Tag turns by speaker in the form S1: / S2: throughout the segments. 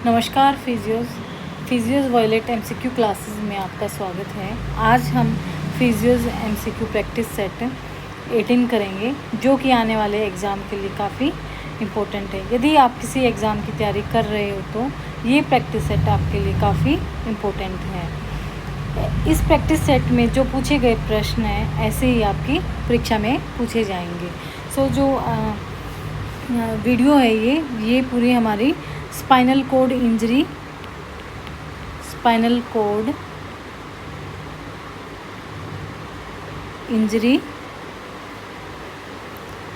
S1: नमस्कार फिजियोज़ violet MCQ classes में आपका स्वागत है। आज हम फिजियोज़ एमसीक्यू प्रैक्टिस सेट 18 करेंगे, जो कि आने वाले एग्ज़ाम के लिए काफ़ी इम्पोर्टेंट है। यदि आप किसी एग्ज़ाम की तैयारी कर रहे हो तो ये प्रैक्टिस सेट आपके लिए काफ़ी इम्पोर्टेंट है। इस प्रैक्टिस सेट में जो पूछे गए प्रश्न हैं ऐसे ही आपकी परीक्षा में पूछे जाएंगे। जो वीडियो है ये पूरी हमारी स्पाइनल कोड इंजरी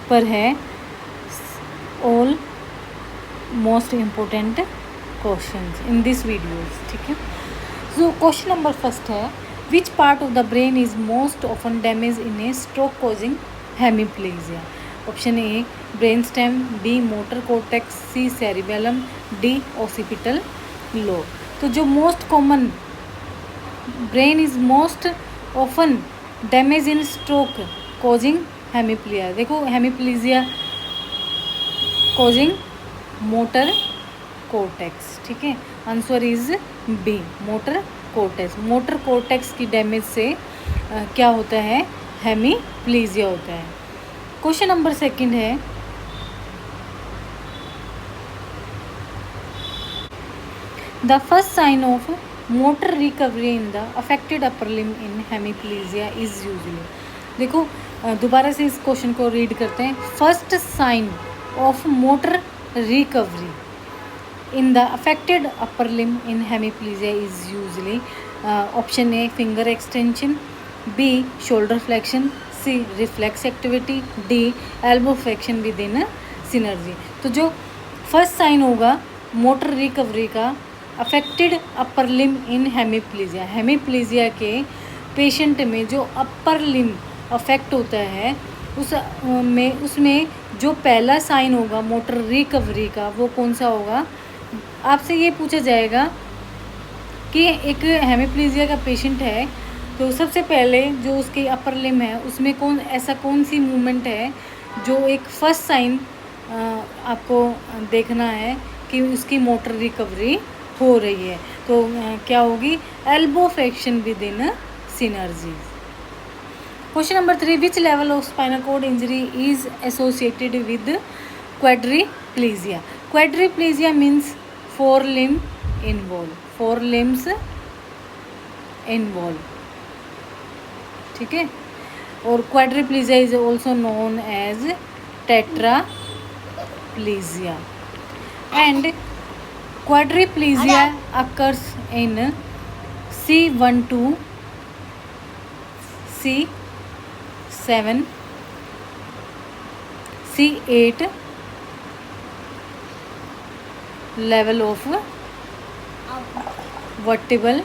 S1: पर है। All most important questions in this videos, ठीक है। क्वेश्चन नंबर फर्स्ट है, which part of the brain is most often damage in a stroke causing hemiplegia. Option A brain stem, B motor cortex, C cerebellum, D occipital lobe. तो जो most common brain is most often damage in stroke causing hemiplegia, देखो hemiplegia causing motor cortex, ठीक है। Answer is B motor cortex. Motor cortex की damage से क्या होता है, हेमीप्लीजिया होता है। क्वेश्चन नंबर सेकंड है, the first sign of motor recovery in the affected upper limb in hemiplegia is usually. देखो दोबारा से इस क्वेश्चन को रीड करते हैं। First sign of motor recovery in the affected upper limb in hemiplegia is usually option A finger extension, B shoulder flexion, C reflex activity, D elbow flexion within synergy. तो जो first sign होगा motor recovery का affected upper limb in hemiplegia, hemiplegia के patient में जो अपर लिम affect होता है उसमें जो पहला साइन होगा मोटर रिकवरी का वो कौन सा होगा। आपसे ये पूछा जाएगा कि एक हेमीप्लीजिया का पेशेंट है तो सबसे पहले जो उसकी अपर लिम है उसमें कौन सी मूवमेंट है जो एक फर्स्ट साइन आपको देखना है कि उसकी मोटर रिकवरी हो रही है। तो क्या होगी, elbow flexion within synergy. Question number 3, which level of spinal cord injury is associated with quadriplegia. Quadriplegia means 4 limb involve, 4 limbs involve, ठीक है। और quadriplegia is also known as tetraplegia and quadriplegia occurs in C12, C7, C8 level of vertebral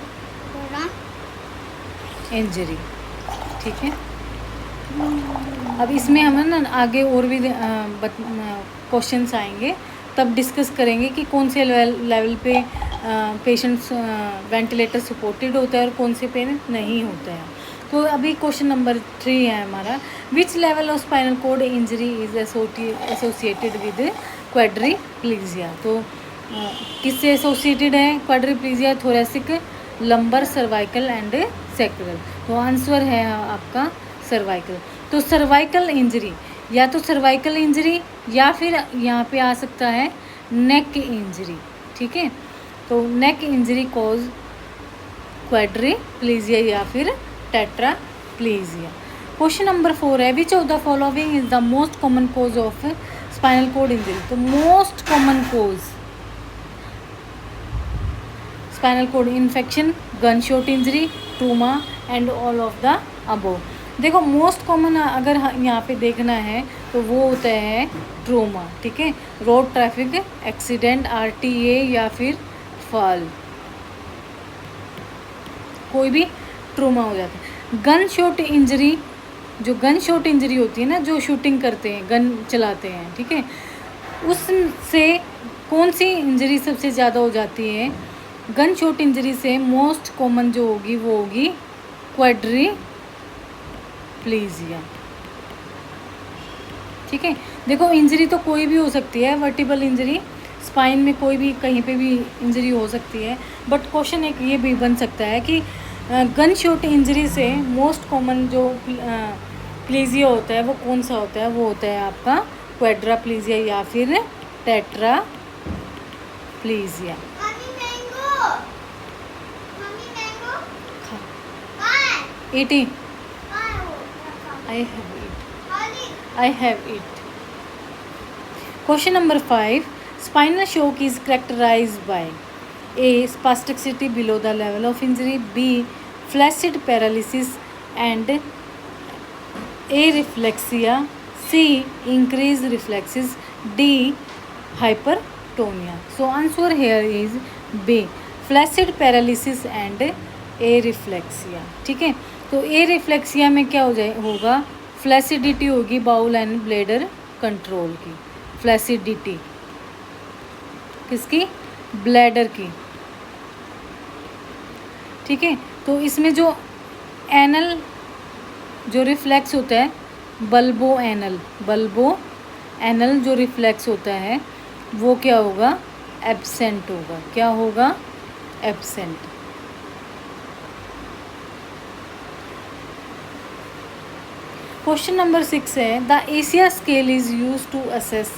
S1: injury, ठीक है। अब इसमें हम ना आगे और भी क्वेश्चंस आएंगे, तब डिस्कस करेंगे कि कौन से लेवल पे पेशेंट्स वेंटिलेटर सपोर्टेड होता है और कौन से पे नहीं होता है। तो अभी क्वेश्चन नंबर 3 है हमारा, which level of spinal cord injury is associated with quadriplegia. तो किससे एसोसिएटेड है quadriplegia, thoracic, lumbar, cervical and sacral. तो आंसर है आपका सर्वाइकल। तो सर्वाइकल इंजरी या तो सर्वाइकल इंजरी या फिर यहाँ पे आ सकता है नेक इंजरी, ठीक है। तो नेक इंजरी कॉज क्वाड्रिप्लीजिया या फिर टेट्राप्लीजिया। क्वेश्चन नंबर 4 है, which of the following is the most common cause of spinal cord injury. तो most common cause spinal cord infection, gun shot injury, trauma and all of the above. देखो most common अगर यहाँ पे देखना है तो वो होता है ट्रोमा, ठीक है। रोड ट्रैफिक एक्सीडेंट, RTA या फिर फॉल, कोई भी ट्रोमा हो जाता है। गन शॉट इंजरी, जो गन शॉट इंजरी होती है ना, जो शूटिंग करते हैं, गन चलाते हैं, ठीक है, उससे कौन सी इंजरी सबसे ज़्यादा हो जाती है। गन शॉट इंजरी से मोस्ट कॉमन जो होगी वो होगी क्वाड्रिप्लीजिया, ठीक है। देखो इंजरी तो कोई भी हो सकती है, वर्टिबल इंजरी, स्पाइन में कोई भी कहीं पे भी इंजरी हो सकती है, बट क्वेश्चन एक ये भी बन सकता है कि गन शॉट इंजरी से मोस्ट कॉमन जो प्लीजिया होता है वो कौन सा होता है? वो होता है आपका क्वाड्राप्लीजिया या फिर टेट्राप्लीजिया। Eating. I have it. Question number 5. Spinal shock is characterized by A. Spasticity below the level of injury. B. Flaccid paralysis and areflexia. C. Increased reflexes. D. Hypertonia. So answer here is B. Flaccid paralysis and areflexia. ठीक है, तो areflexia में क्या होगा? Flaccidity होगी bowl and bladder control की। Flaccidity किसकी? Bladder की। ठीक है, तो इसमें जो एनल जो रिफ्लेक्स होता है, बल्बो एनल जो रिफ्लेक्स होता है वो क्या होगा? एब्सेंट होगा। क्या होगा? एब्सेंट। क्वेश्चन नंबर 6 है the ASIA scale is use to assess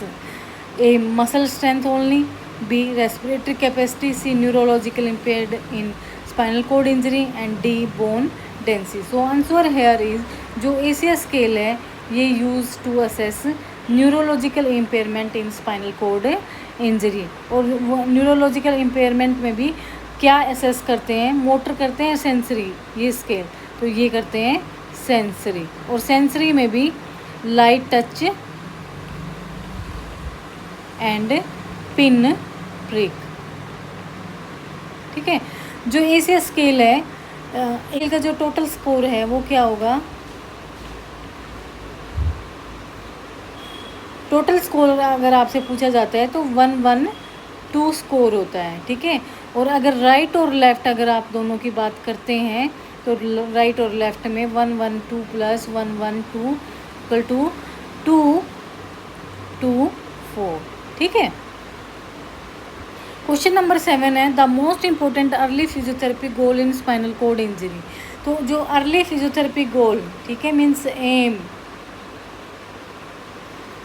S1: a muscle strength only, B respiratory capacity, C neurological impaired in spinal cord injury and D bone density. So answer here is जो ASIA scale है ये use to assess neurological impairment in spinal cord injury. और neurological impairment में भी क्या assess करते हैं? Motor करते हैं, सेंसरी, ये स्केल तो ये करते हैं सेंसरी। और सेंसरी में भी light touch and pin prick. ठीक है, जो एशिया स्केल है ए का जो टोटल स्कोर है वो क्या होगा? टोटल स्कोर अगर आपसे पूछा जाता है तो 112 स्कोर होता है। ठीक है, और अगर राइट और लेफ्ट अगर आप दोनों की बात करते हैं तो राइट और लेफ्ट में 112 प्लस 112 इक्वल टू 224। ठीक है, क्वेश्चन नंबर 7 है the most important early physiotherapy goal in spinal cord injury. तो जो अर्ली फिजियोथेरेपी गोल, ठीक है, मीन्स एम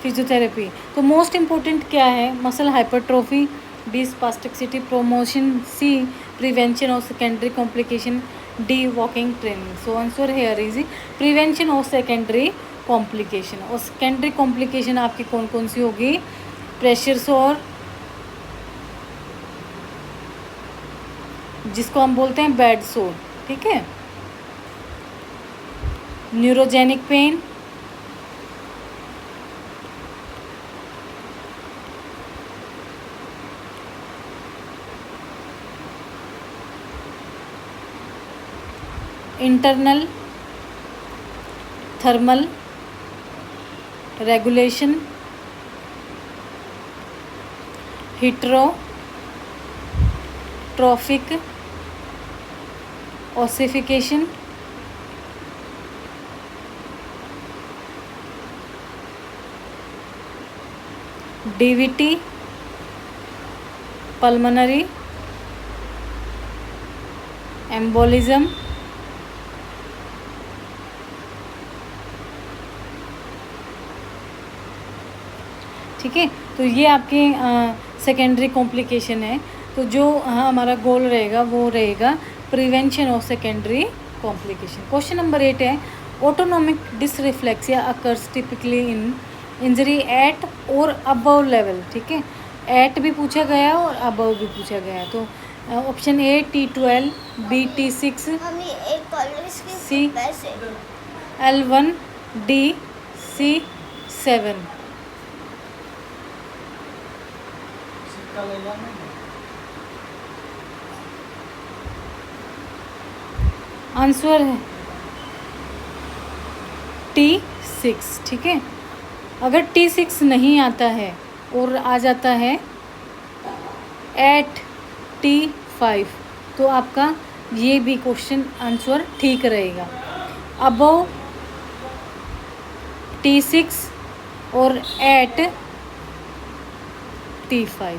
S1: फिजियोथेरेपी, तो मोस्ट इम्पोर्टेंट क्या है? Muscle hypertrophy, B spasticity promotion, C prevention of secondary complication, D walking training. So answer here is prevention of secondary complication. और secondary complication आपकी कौन कौन सी होगी? प्रेशर सोर, जिसको हम बोलते हैं बेड सोर, ठीक है, neurogenic pain, internal thermal regulation, heterotrophic ossification, DVT, pulmonary embolism, ठीक है। तो ये आपके सेकेंडरी कॉम्प्लिकेशन है। तो जो हमारा गोल रहेगा वो रहेगा prevention of secondary complication. Question number 8 है autonomic dysreflexia occurs typically in injury at or above level, ठीक है, एट भी पूछा गया और अबव भी पूछा गया। तो option A T12, B T6, C L1, D C7। Answer है T6, ठीक है। अगर T6 नहीं आता है और आ जाता है एट T5 तो आपका ये भी क्वेश्चन आंसर ठीक रहेगा। अबव T6 और एट T5,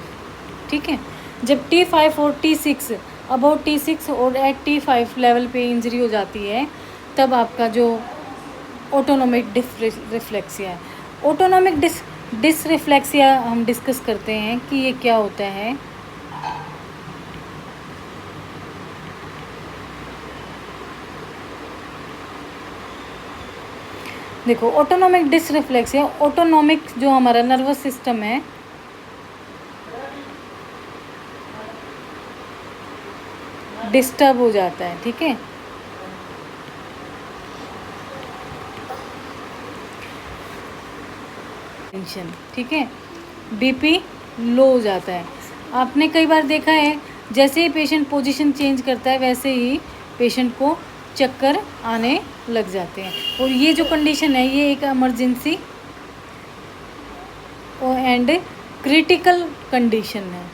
S1: ठीक है। जब T5 और T6 अबाउट T6 और एट T5 लेवल पे इंजरी हो जाती है, तब आपका जो ऑटोनोमिक डिसरिफ्लेक्सिया है। ऑटोनोमिक डिसरिफ्लेक्सिया हम डिस्कस करते हैं कि ये क्या होता है। देखो, ऑटोनोमिक डिसरिफ्लेक्सिया, ऑटोनोमिक जो हमारा नर्वस सिस्टम है डिस्टर्ब हो जाता है, ठीक है। टेंशन, ठीक है, बीपी लो हो जाता है। आपने कई बार देखा है, जैसे ही पेशेंट पोजीशन चेंज करता है वैसे ही पेशेंट को चक्कर आने लग जाते हैं। और ये जो कंडीशन है ये एक इमरजेंसी एंड क्रिटिकल कंडीशन है,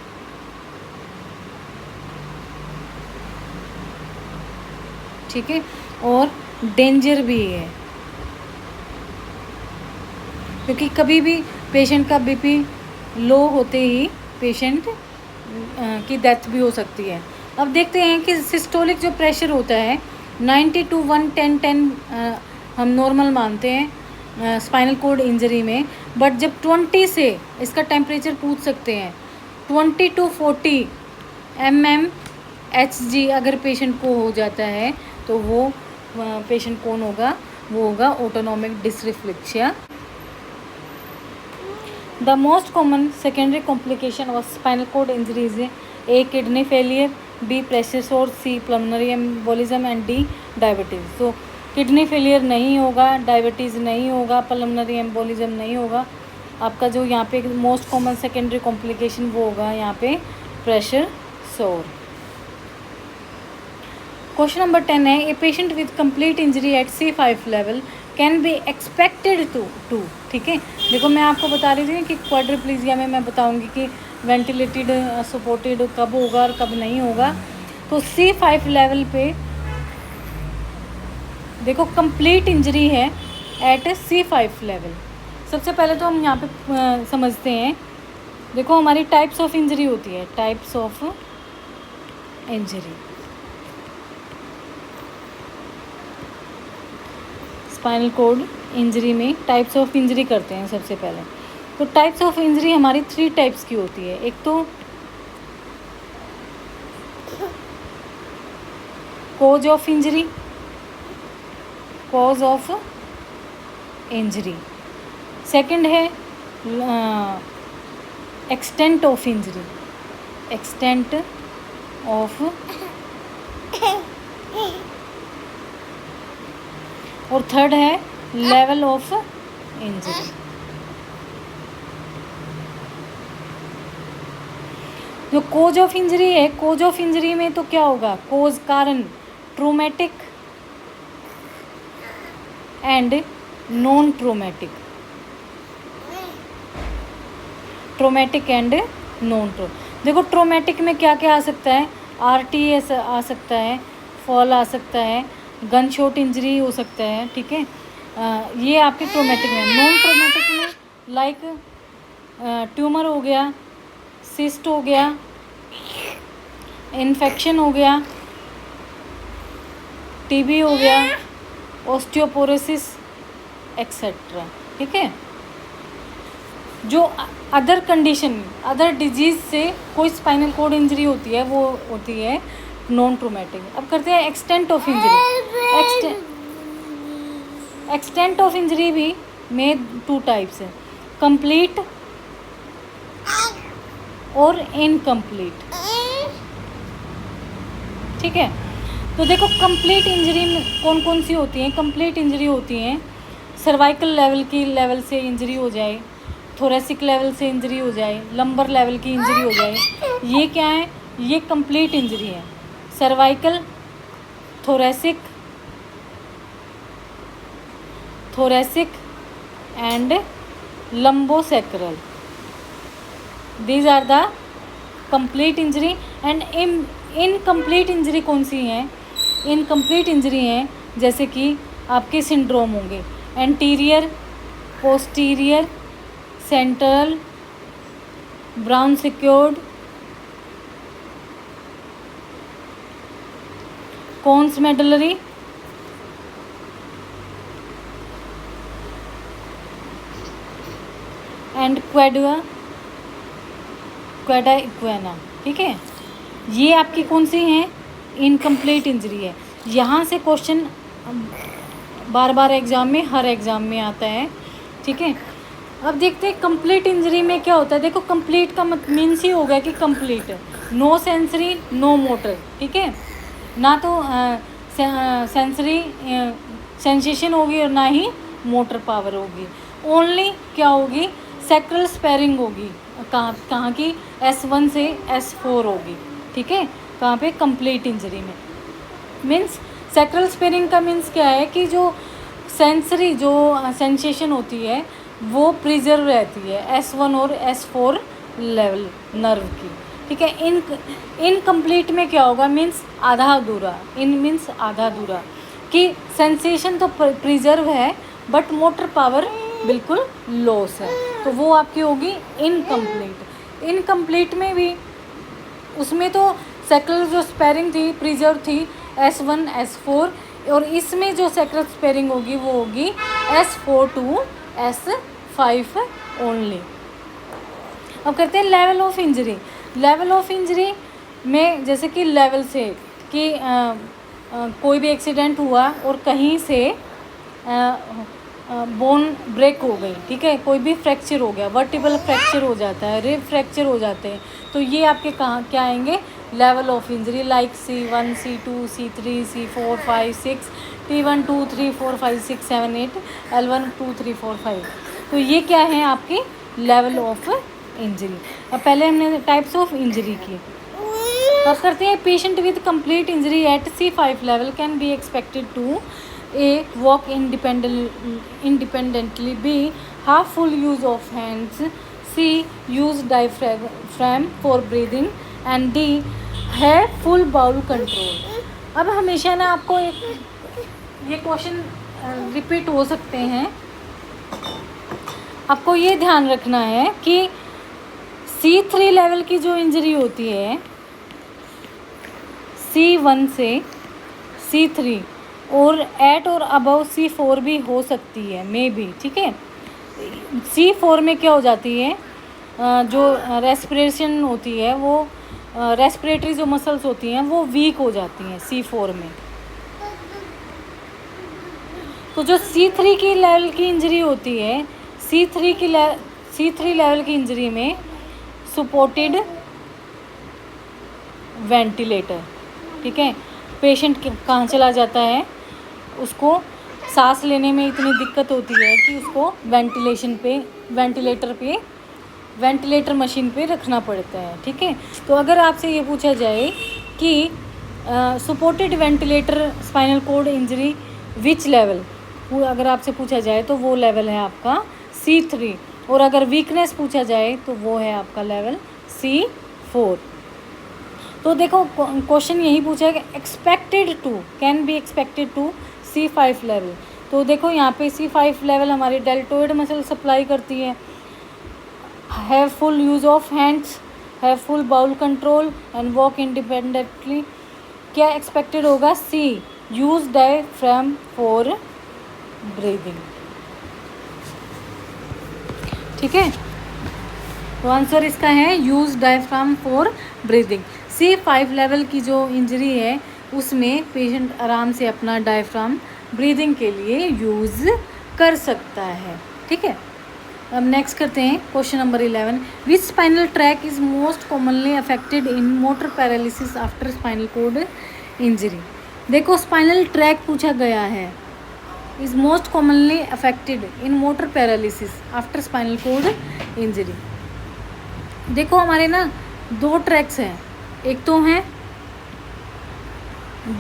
S1: ठीक है, और डेंजर भी है, क्योंकि कभी भी पेशेंट का बीपी लो होते ही पेशेंट की डेथ भी हो सकती है। अब देखते हैं कि सिस्टोलिक जो प्रेशर होता है 90 to 110 हम नॉर्मल मानते हैं स्पाइनल कोड इंजरी में, बट जब 20 से इसका टेम्परेचर पूछ सकते हैं, 20 to 40 mmHg अगर पेशेंट को हो जाता है तो वो पेशेंट कौन होगा, वो होगा autonomic डिसरिफ्लेक्सिया। The most common secondary complication of spinal cord injury is A. kidney failure, B. pressure sore, C. pulmonary embolism and D. diabetes। तो किडनी फेलियर नहीं होगा, डायबिटीज़ नहीं होगा, पल्मोनरी एम्बोलिज्म नहीं होगा। आपका जो यहाँ पे मोस्ट कॉमन सेकेंडरी कॉम्प्लिकेशन वो होगा यहाँ पे प्रेशर सोर। क्वेश्चन नंबर 10 है, ए patient with complete injury at C5 level can be expected to, ठीक है। देखो, मैं आपको बता रही थी कि क्वाड्रिप्लीजिया में मैं बताऊंगी कि वेंटिलेटेड सपोर्टेड कब होगा और कब नहीं होगा। तो C5 लेवल पे देखो कंप्लीट इंजरी है एट C5 लेवल। सबसे पहले तो हम यहाँ पे समझते हैं, देखो हमारी टाइप्स ऑफ इंजरी होती है, types of injury. Spinal cord injury में टाइप्स ऑफ इंजरी करते हैं सबसे पहले। तो टाइप्स ऑफ इंजरी हमारी 3 टाइप्स की होती है। एक तो cause of injury, cause of injury. Second है extent of injury, extent of, और थर्ड है लेवल ऑफ इंजरी। जो कोज ऑफ इंजरी है, कोज ऑफ इंजरी में तो क्या होगा, कोज कारण traumatic and non traumatic, traumatic and non ट्रो। देखो ट्रोमेटिक में क्या क्या आ सकता है, RTS आ सकता है, फॉल आ सकता है, गन शॉट इंजरी हो सकता है, ठीक है। ये आपके ट्रोमेटिक में। नॉन ट्रोमेटिक में लाइक ट्यूमर हो गया, सिस्ट हो गया, इन्फेक्शन हो गया, TB हो गया, ऑस्टियोपोरोसिस एक्सेट्रा, ठीक है। जो अदर कंडीशन, अदर डिजीज़ से कोई स्पाइनल कोड इंजरी होती है वो होती है नॉन ट्रोमेटिक। अब करते हैं extent of injury. Extent of injury भी में 2 टाइप्स है, कंप्लीट और इनकम्प्लीट, ठीक है। तो देखो कंप्लीट इंजरी में कौन कौन सी होती हैं। कंप्लीट इंजरी होती हैं सर्वाइकल लेवल से इंजरी हो जाए, थोरेसिक लेवल से इंजरी हो जाए, लंबर लेवल की इंजरी हो जाए, ये क्या है, ये कंप्लीट इंजरी है। Cervical, thoracic and lumbosacral, these are the complete injury. And incomplete injury कौन सी हैं, इनकम्प्लीट इंजरी हैं जैसे कि आपके सिंड्रोम होंगे, anterior, posterior, central, Brown Sequard, conus medullary, and cauda equina. ठीक है, ये आपकी कौन सी हैं, इनकम्प्लीट इंजरी है। यहाँ से क्वेश्चन बार बार एग्जाम में, हर एग्जाम में आता है। ठीक है, अब देखते हैं कंप्लीट इंजरी में क्या होता है। देखो कंप्लीट का मीन्स ही हो गया कि complete, no sensory no motor. ठीक है, ना तो सेंसरी सेंसेशन होगी और ना ही मोटर पावर होगी। ओनली क्या होगी, सैक्रल स्पेयरिंग होगी। कहाँ की, S1 से S4 होगी। ठीक है, कहाँ पे, कंप्लीट इंजरी में। मीन्स सैक्रल स्पेयरिंग का मीन्स क्या है कि जो सेंसरी जो सेंसेशन होती है वो प्रिजर्व रहती है S1 और S4 लेवल नर्व की। ठीक है, इनकम्प्लीट में क्या होगा, मीन्स आधा अधूरा। इन मीन्स आधा अधूरा, कि सेंसेशन तो प्रिजर्व है बट मोटर पावर बिल्कुल लॉस है, तो वो आपकी होगी इनकम्प्लीट। इनकम्प्लीट में भी उसमें तो सैक्रल जो स्पेयरिंग थी प्रिजर्व थी S1 S4, और इसमें जो सैक्रल स्पेयरिंग होगी वो होगी S4 to S5 ओनली। अब करते हैं level of injury. Level of injury में जैसे कि लेवल से कि कोई भी एक्सीडेंट हुआ और कहीं से बोन ब्रेक हो गई। ठीक है, कोई भी फ्रैक्चर हो गया, वर्टिबल फ्रैक्चर हो जाता है, रिब फ्रैक्चर हो जाते हैं, तो ये आपके कहाँ क्या आएंगे, level of injury. Like C1 C2 C3 C4 5 6 T1 2 3 4 5 6 7 8 L1 2 3 4 5। तो ये क्या है आपकी लेवल ऑफ इंजरी। अब पहले हमने टाइप्स ऑफ इंजरी की, अब करते हैं patient with complete injury at C5 level can be expected to A. Walk independently. B. Have full use of hands. C. Use diaphragm for breathing. And D. Have full bowel control. अब हमेशा ना आपको ये question repeat हो सकते हैं। आपको ये ध्यान रखना है कि C3 लेवल की जो इंजरी होती है C1 से C3 और एट और अबव C4 भी हो सकती है, मे बी। ठीक है, C4 में क्या हो जाती है, जो रेस्पिरेशन होती है वो रेस्पिरेटरी जो मसल्स होती हैं वो वीक हो जाती हैं C4 में। तो जो C3 की लेवल की इंजरी होती है, C3 लेवल की इंजरी में सपोर्टेड वेंटिलेटर। ठीक है, पेशेंट कहाँ चला जाता है, उसको सांस लेने में इतनी दिक्कत होती है कि उसको वेंटिलेटर मशीन पे रखना पड़ता है। ठीक है, तो अगर आपसे ये पूछा जाए कि supported ventilator spinal cord injury which level, अगर आपसे पूछा जाए तो वो लेवल है आपका C3, और अगर वीकनेस पूछा जाए तो वो है आपका लेवल C4। तो देखो क्वेश्चन यही पूछा है कि expected to, can be expected to C5 level. तो देखो यहाँ पे C5 लेवल हमारी डेल्टोइड मसल सप्लाई करती है। Have full use of hands, have full bowel control and walk independently. क्या एक्सपेक्टेड होगा, C. Use diaphragm for breathing. ठीक है, तो आंसर इसका है use diaphragm for breathing. C5 level की जो इंजरी है उसमें पेशेंट आराम से अपना डायफ्राम ब्रीदिंग के लिए यूज़ कर सकता है। ठीक है, अब नेक्स्ट करते हैं question number 11। Which spinal tract is most commonly affected in motor paralysis after spinal cord injury. देखो स्पाइनल ट्रैक पूछा गया है, is most commonly affected in motor paralysis after spinal cord injury. देखो हमारे ना दो ट्रैक्स हैं, एक तो हैं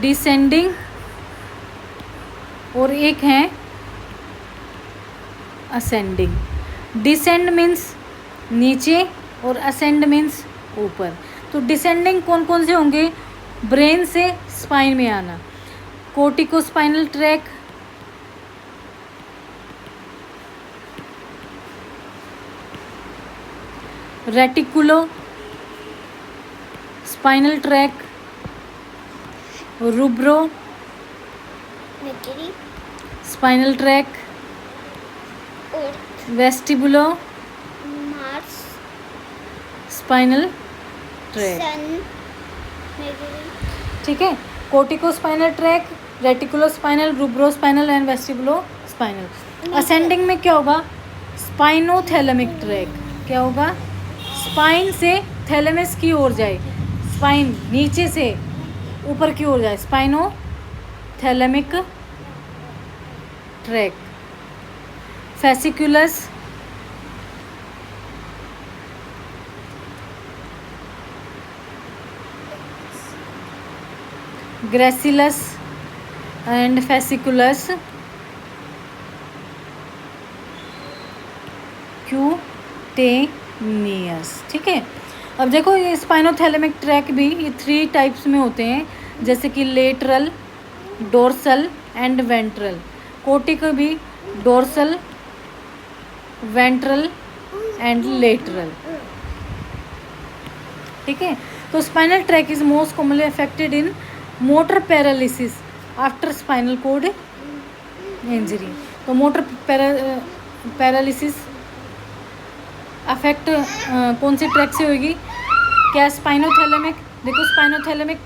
S1: डिसेंडिंग और एक है असेंडिंग। डिसेंड मीन्स नीचे और असेंड मीन्स ऊपर। तो डिसेंडिंग कौन कौन से होंगे, ब्रेन से स्पाइन में आना, cortico spinal tract, reticulo spinal tract rubro,
S2: Mercury,
S1: spinal tract,
S2: Earth,
S1: vestibulo,
S2: Mars,
S1: spinal tract.
S2: Sun, Mercury,
S1: ठीक है, cortico spinal tract, reticulo spinal, rubro spinal and vestibulo spinal. Ascending में क्या होगा? Spinothalamic tract. क्या होगा? Spine से thalamus की ओर जाए, स्पाइन नीचे से ऊपर की ओर जाए, spinothalamic tract. Fasciculus, gracilis and fasciculus, cutaneous. ठीक है, अब देखो ये स्पाइनोथैलेमिक ट्रैक भी ये 3 टाइप्स में होते हैं, जैसे कि लेटरल, डोर्सल एंड वेंट्रल। कोर्टिक भी डोर्सल, वेंट्रल एंड लेटरल। ठीक है, तो spinal track is most commonly affected in motor paralysis after spinal cord injury. तो मोटर पैरालिसिस अफेक्ट कौन से ट्रैक से होगी? क्या स्पाइनोथैलेमिक? देखो स्पाइनोथैलेमिक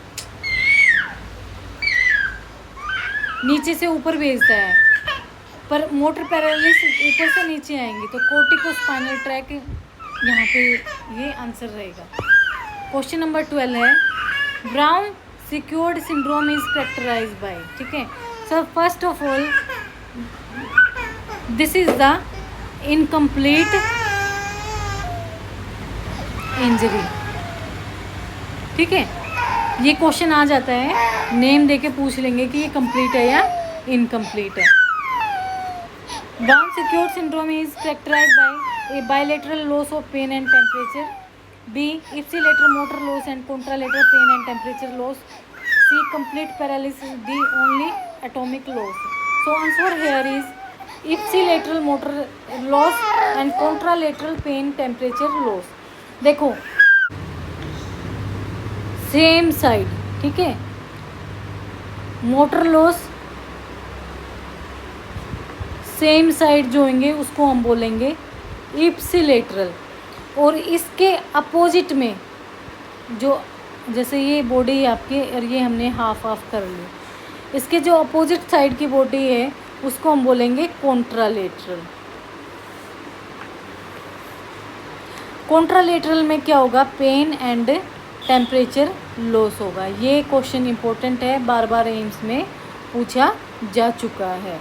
S1: नीचे से ऊपर भेजता है, पर मोटर पैरालिसिस ऊपर से नीचे आएंगी, तो कोर्टिको स्पाइनल ट्रैक यहाँ पे ये आंसर रहेगा। क्वेश्चन नंबर 12 है, Brown Sequard syndrome is characterised by. ठीक है, so first of all this is the incomplete injury. ठीक है, ये क्वेश्चन आ जाता है, नेम देके पूछ लेंगे कि ये कंप्लीट है या इनकम्प्लीट है। Brown Sequard syndrome is characterised by A bilateral loss of pain and temperature, B ipsilateral motor loss and contralateral pain and temperature loss, C complete paralysis, D only atomic loss. So answer here is ipsilateral motor loss and contralateral pain temperature loss. देखो same side, ठीक है, motor loss same side जो होंगे उसको हम बोलेंगे ipsilateral, और इसके अपोजिट में जो, जैसे ये बॉडी आपकी और ये हमने हाफ हाफ कर ली, इसके जो अपोजिट साइड की बॉडी है उसको हम बोलेंगे कॉन्ट्रालेटरल। कॉन्ट्रालेटरल में क्या होगा? पेन एंड टेम्परेचर लॉस होगा। ये क्वेश्चन इंपॉर्टेंट है, बार बार एम्स में पूछा जा चुका है।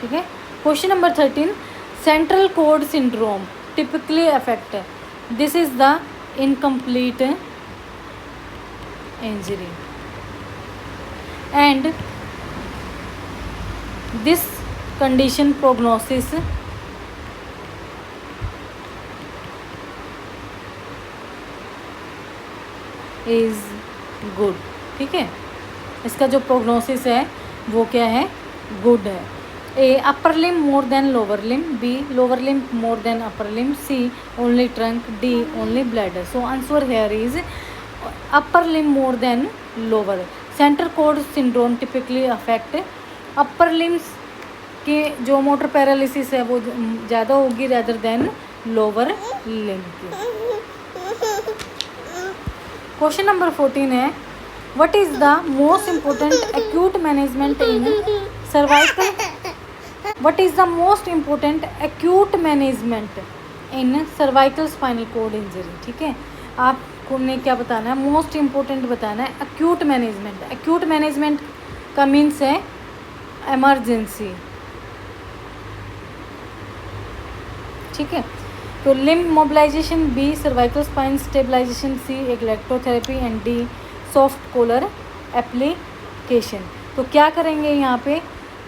S1: ठीक है, question number 13, central cord syndrome typically affect, this is the incomplete injury and this condition prognosis is good. ठीक है, इसका जो प्रोग्नोसिस है वो क्या है? गुड है। A upper limb more than lower limb, B lower limb more than upper limb, C only trunk, D only bladder. So answer here is upper limb more than lower. Central cord syndrome typically affect upper limbs के जो motor paralysis है वो ज़्यादा होगी rather than lower लिम की। Question number 14 है, what is the most important acute management in cervical, what is the most important acute management in cervical spinal cord injury. ठीक है, आपको ने क्या बताना है? मोस्ट इम्पोर्टेंट बताना है एक्यूट मैनेजमेंट। एक्यूट मैनेजमेंट का मीन्स है इमरजेंसी। ठीक है, तो limb mobilisation, B cervical spine stabilisation, C electrotherapy and D soft collar application. तो क्या करेंगे यहाँ पे?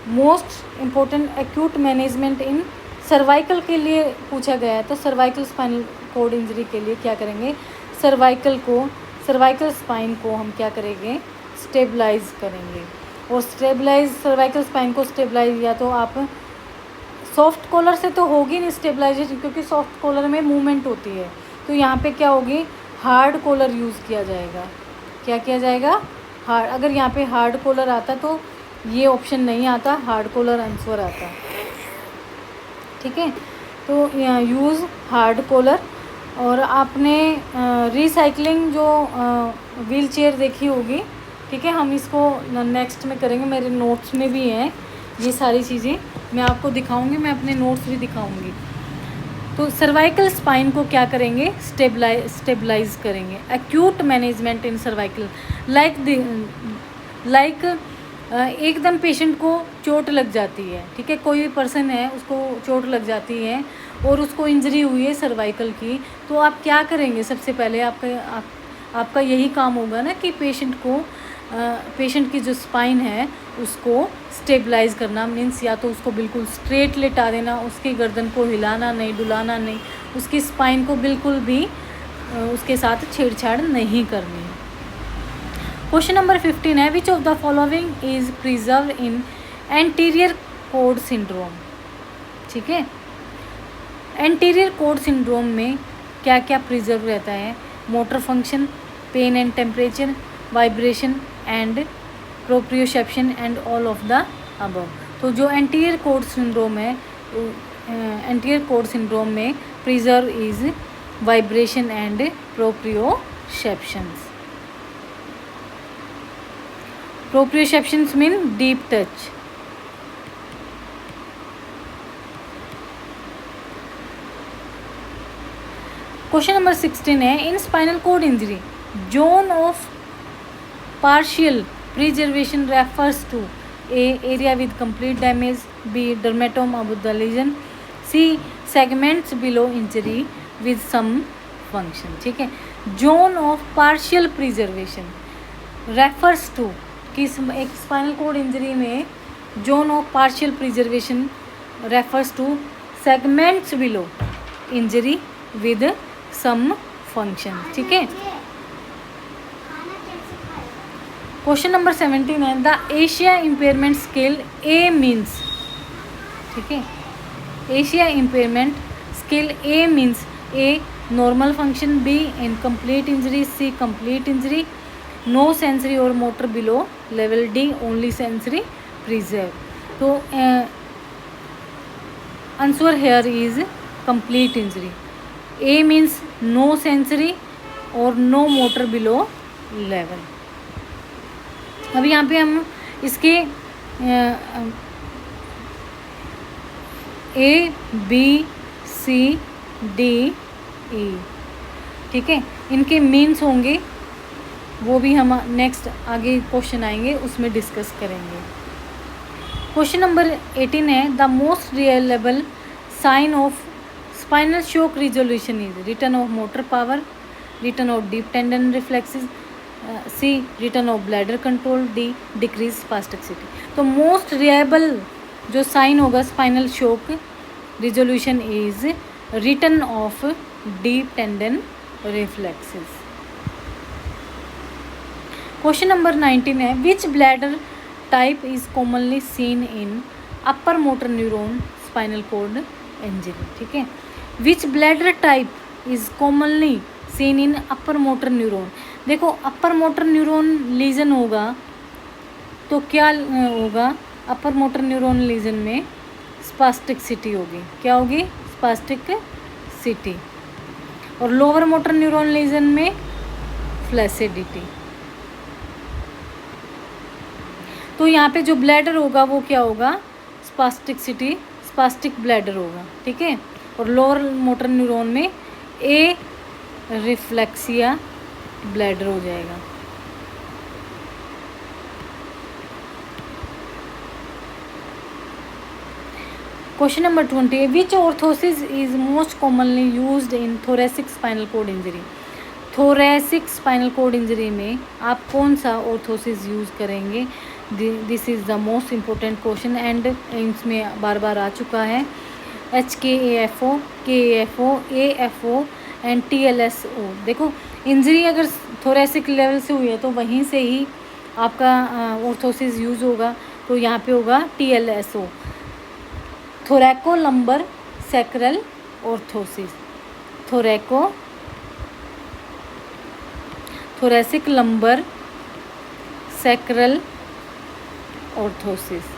S1: Most important acute management in cervical के लिए पूछा गया है, तो सर्वाइकल स्पाइनल कोड इंजरी के लिए क्या करेंगे? सर्वाइकल स्पाइन को हम क्या करेंगे? स्टेबलाइज करेंगे। और स्टेबलाइज सर्वाइकल स्पाइन को स्टेबलाइज या तो आप सॉफ्ट कॉलर से तो होगी नहीं स्टेबलाइजेशन, क्योंकि सॉफ्ट कॉलर में मूवमेंट होती है, तो यहाँ पे क्या होगी, हार्ड कॉलर यूज़ किया जाएगा। क्या किया जाएगा, हार्ड। अगर यहाँ पे हार्ड कॉलर आता तो ये ऑप्शन नहीं आता, हार्ड कॉलर आंसर आता। ठीक है, तो यूज़ हार्ड कॉलर। और आपने रिसाइकलिंग जो व्हील चेयर देखी होगी, ठीक है, हम इसको नेक्स्ट में करेंगे। मेरे नोट्स में भी हैं ये सारी चीज़ें, मैं आपको दिखाऊंगी, मैं अपने नोट्स भी दिखाऊंगी। तो सर्वाइकल स्पाइन को क्या करेंगे, स्टेबलाइज करेंगे। Acute management in cervical, like एकदम पेशेंट को चोट लग जाती है, ठीक है, कोई भी पर्सन है उसको चोट लग जाती है और उसको इंजरी हुई है सर्वाइकल की, तो आप क्या करेंगे, सबसे पहले आपका यही काम होगा ना कि पेशेंट की जो स्पाइन है उसको स्टेबलाइज करना। मीन्स या तो उसको बिल्कुल स्ट्रेट लेटा देना, उसकी गर्दन को हिलाना नहीं, डुलाना नहीं, उसकी स्पाइन को बिल्कुल भी उसके साथ छेड़छाड़ नहीं करनी है। क्वेश्चन नंबर 15 है, which of the following is preserve in anterior cord syndrome. ठीक है, एंटीरियर कोड सिंड्रोम में क्या क्या प्रिजर्व रहता है, motor function, pain and temperature, vibration and proprioception and all of the above. तो जो एंटीरियर कोड सिंड्रोम है, एंटीरियर कोड सिंड्रोम में preserve is vibration and proprioceptions. Proprioceptions mean deep touch. Question number 16 है, in spinal cord injury zone of partial preservation refers to A area with complete damage, B dermatome above the lesion, C segments below injury with some function. ठीक है, zone of partial preservation refers to कि एक spinal cord injury में zone of partial preservation refers to segments below injury with some function. ठीक है, question number 17 है, the ASIA impairment scale A means. ठीक है, ASIA impairment scale A means A normal function, B incomplete injury, C complete injury, no sensory और motor below level, D only sensory preserve. तो answer here is complete injury. A means no sensory और no motor below level. अब यहाँ पे हम इसके A B C D E, ठीक है, इनके मीन्स होंगे, वो भी हम नेक्स्ट आगे क्वेश्चन आएंगे उसमें डिस्कस करेंगे। क्वेश्चन नंबर 18 है, the most reliable sign of spinal shock resolution is return of motor power, return of deep tendon reflexes, C return of bladder control, D decrease spasticity. तो most reliable जो sign होगा spinal shock resolution is return of deep tendon reflexes. Question number 19 है, which bladder type is commonly seen in upper motor neuron spinal cord injury. ठीक है, which bladder type is commonly seen in upper motor neuron. देखो अपर motor neuron legion होगा तो क्या होगा, अपर motor neuron legion में spasticity होगी। क्या होगी, स्पास्टिसिटी। और लोअर मोटर न्यूरॉन लीजन में फ्लैसिडिटी। तो यहाँ पे जो ब्लैडर होगा वो क्या होगा, स्पास्टिसिटी, स्पास्टिक ब्लैडर होगा। ठीक है, और लोअर मोटर न्यूरॉन में ए रिफ्लेक्सिया ब्लैडर हो जाएगा। Question number 20, which orthosis is most commonly used in thoracic spinal cord injury. Thoracic spinal cord injury में आप कौन सा ऑर्थोसिस यूज़ करेंगे, this is the most important question and इसमें बार बार आ चुका है। HKAFO, KAFO, AFO and TLSO। देखो injury अगर थोरेसिक लेवल से हुई है तो वहीं से ही आपका ऑर्थोसिस यूज़ होगा, तो यहाँ पे होगा TLSO, thoraco lumbar sacral orthosis. Thoraco thoracic lumbar, sacral orthosis.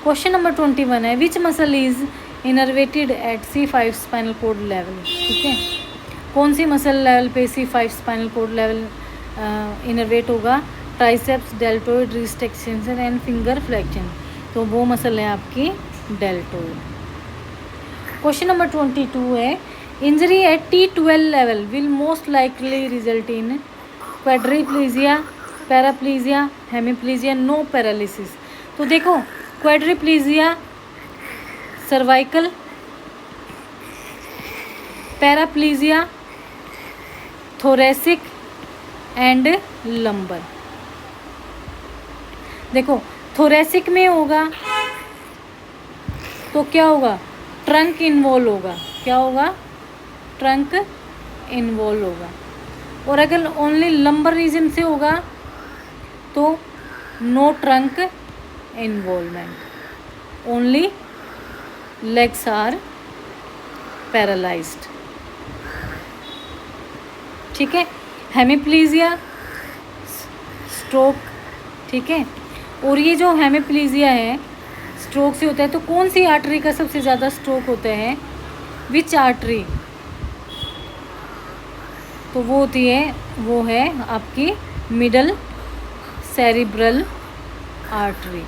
S1: Question number 21 है, which muscle is innervated at C5 spinal cord level. ठीक है, कौन सी मसल लेवल पे C5 spinal cord level innervate होगा. Triceps, deltoid, wrist extension and finger flexion. तो वो muscle है आपकी डेल्टोइड. क्वेश्चन नंबर 22 है, injury at T12 level will most likely result in quadriplegia, paraplegia, hemiplegia, no paralysis. तो देखो, quadriplegia cervical, paraplegia thoracic and lumbar. देखो, thoracic में होगा तो क्या होगा, ट्रंक इन्वॉल्व होगा. क्या होगा, ट्रंक इन्वॉल्व होगा. और अगर ओनली लंबर रीजन से होगा तो no trunk involvement, only legs are paralysed. ठीक है, हेमीप्लीजिया स्ट्रोक. ठीक है, और ये जो हेमीप्लीजिया है स्ट्रोक से होता है, तो कौन सी आर्टरी का सबसे ज़्यादा स्ट्रोक होता है, विच आर्टरी. तो वो होती है, वो है आपकी मिडल सेरिब्रल आर्टरी.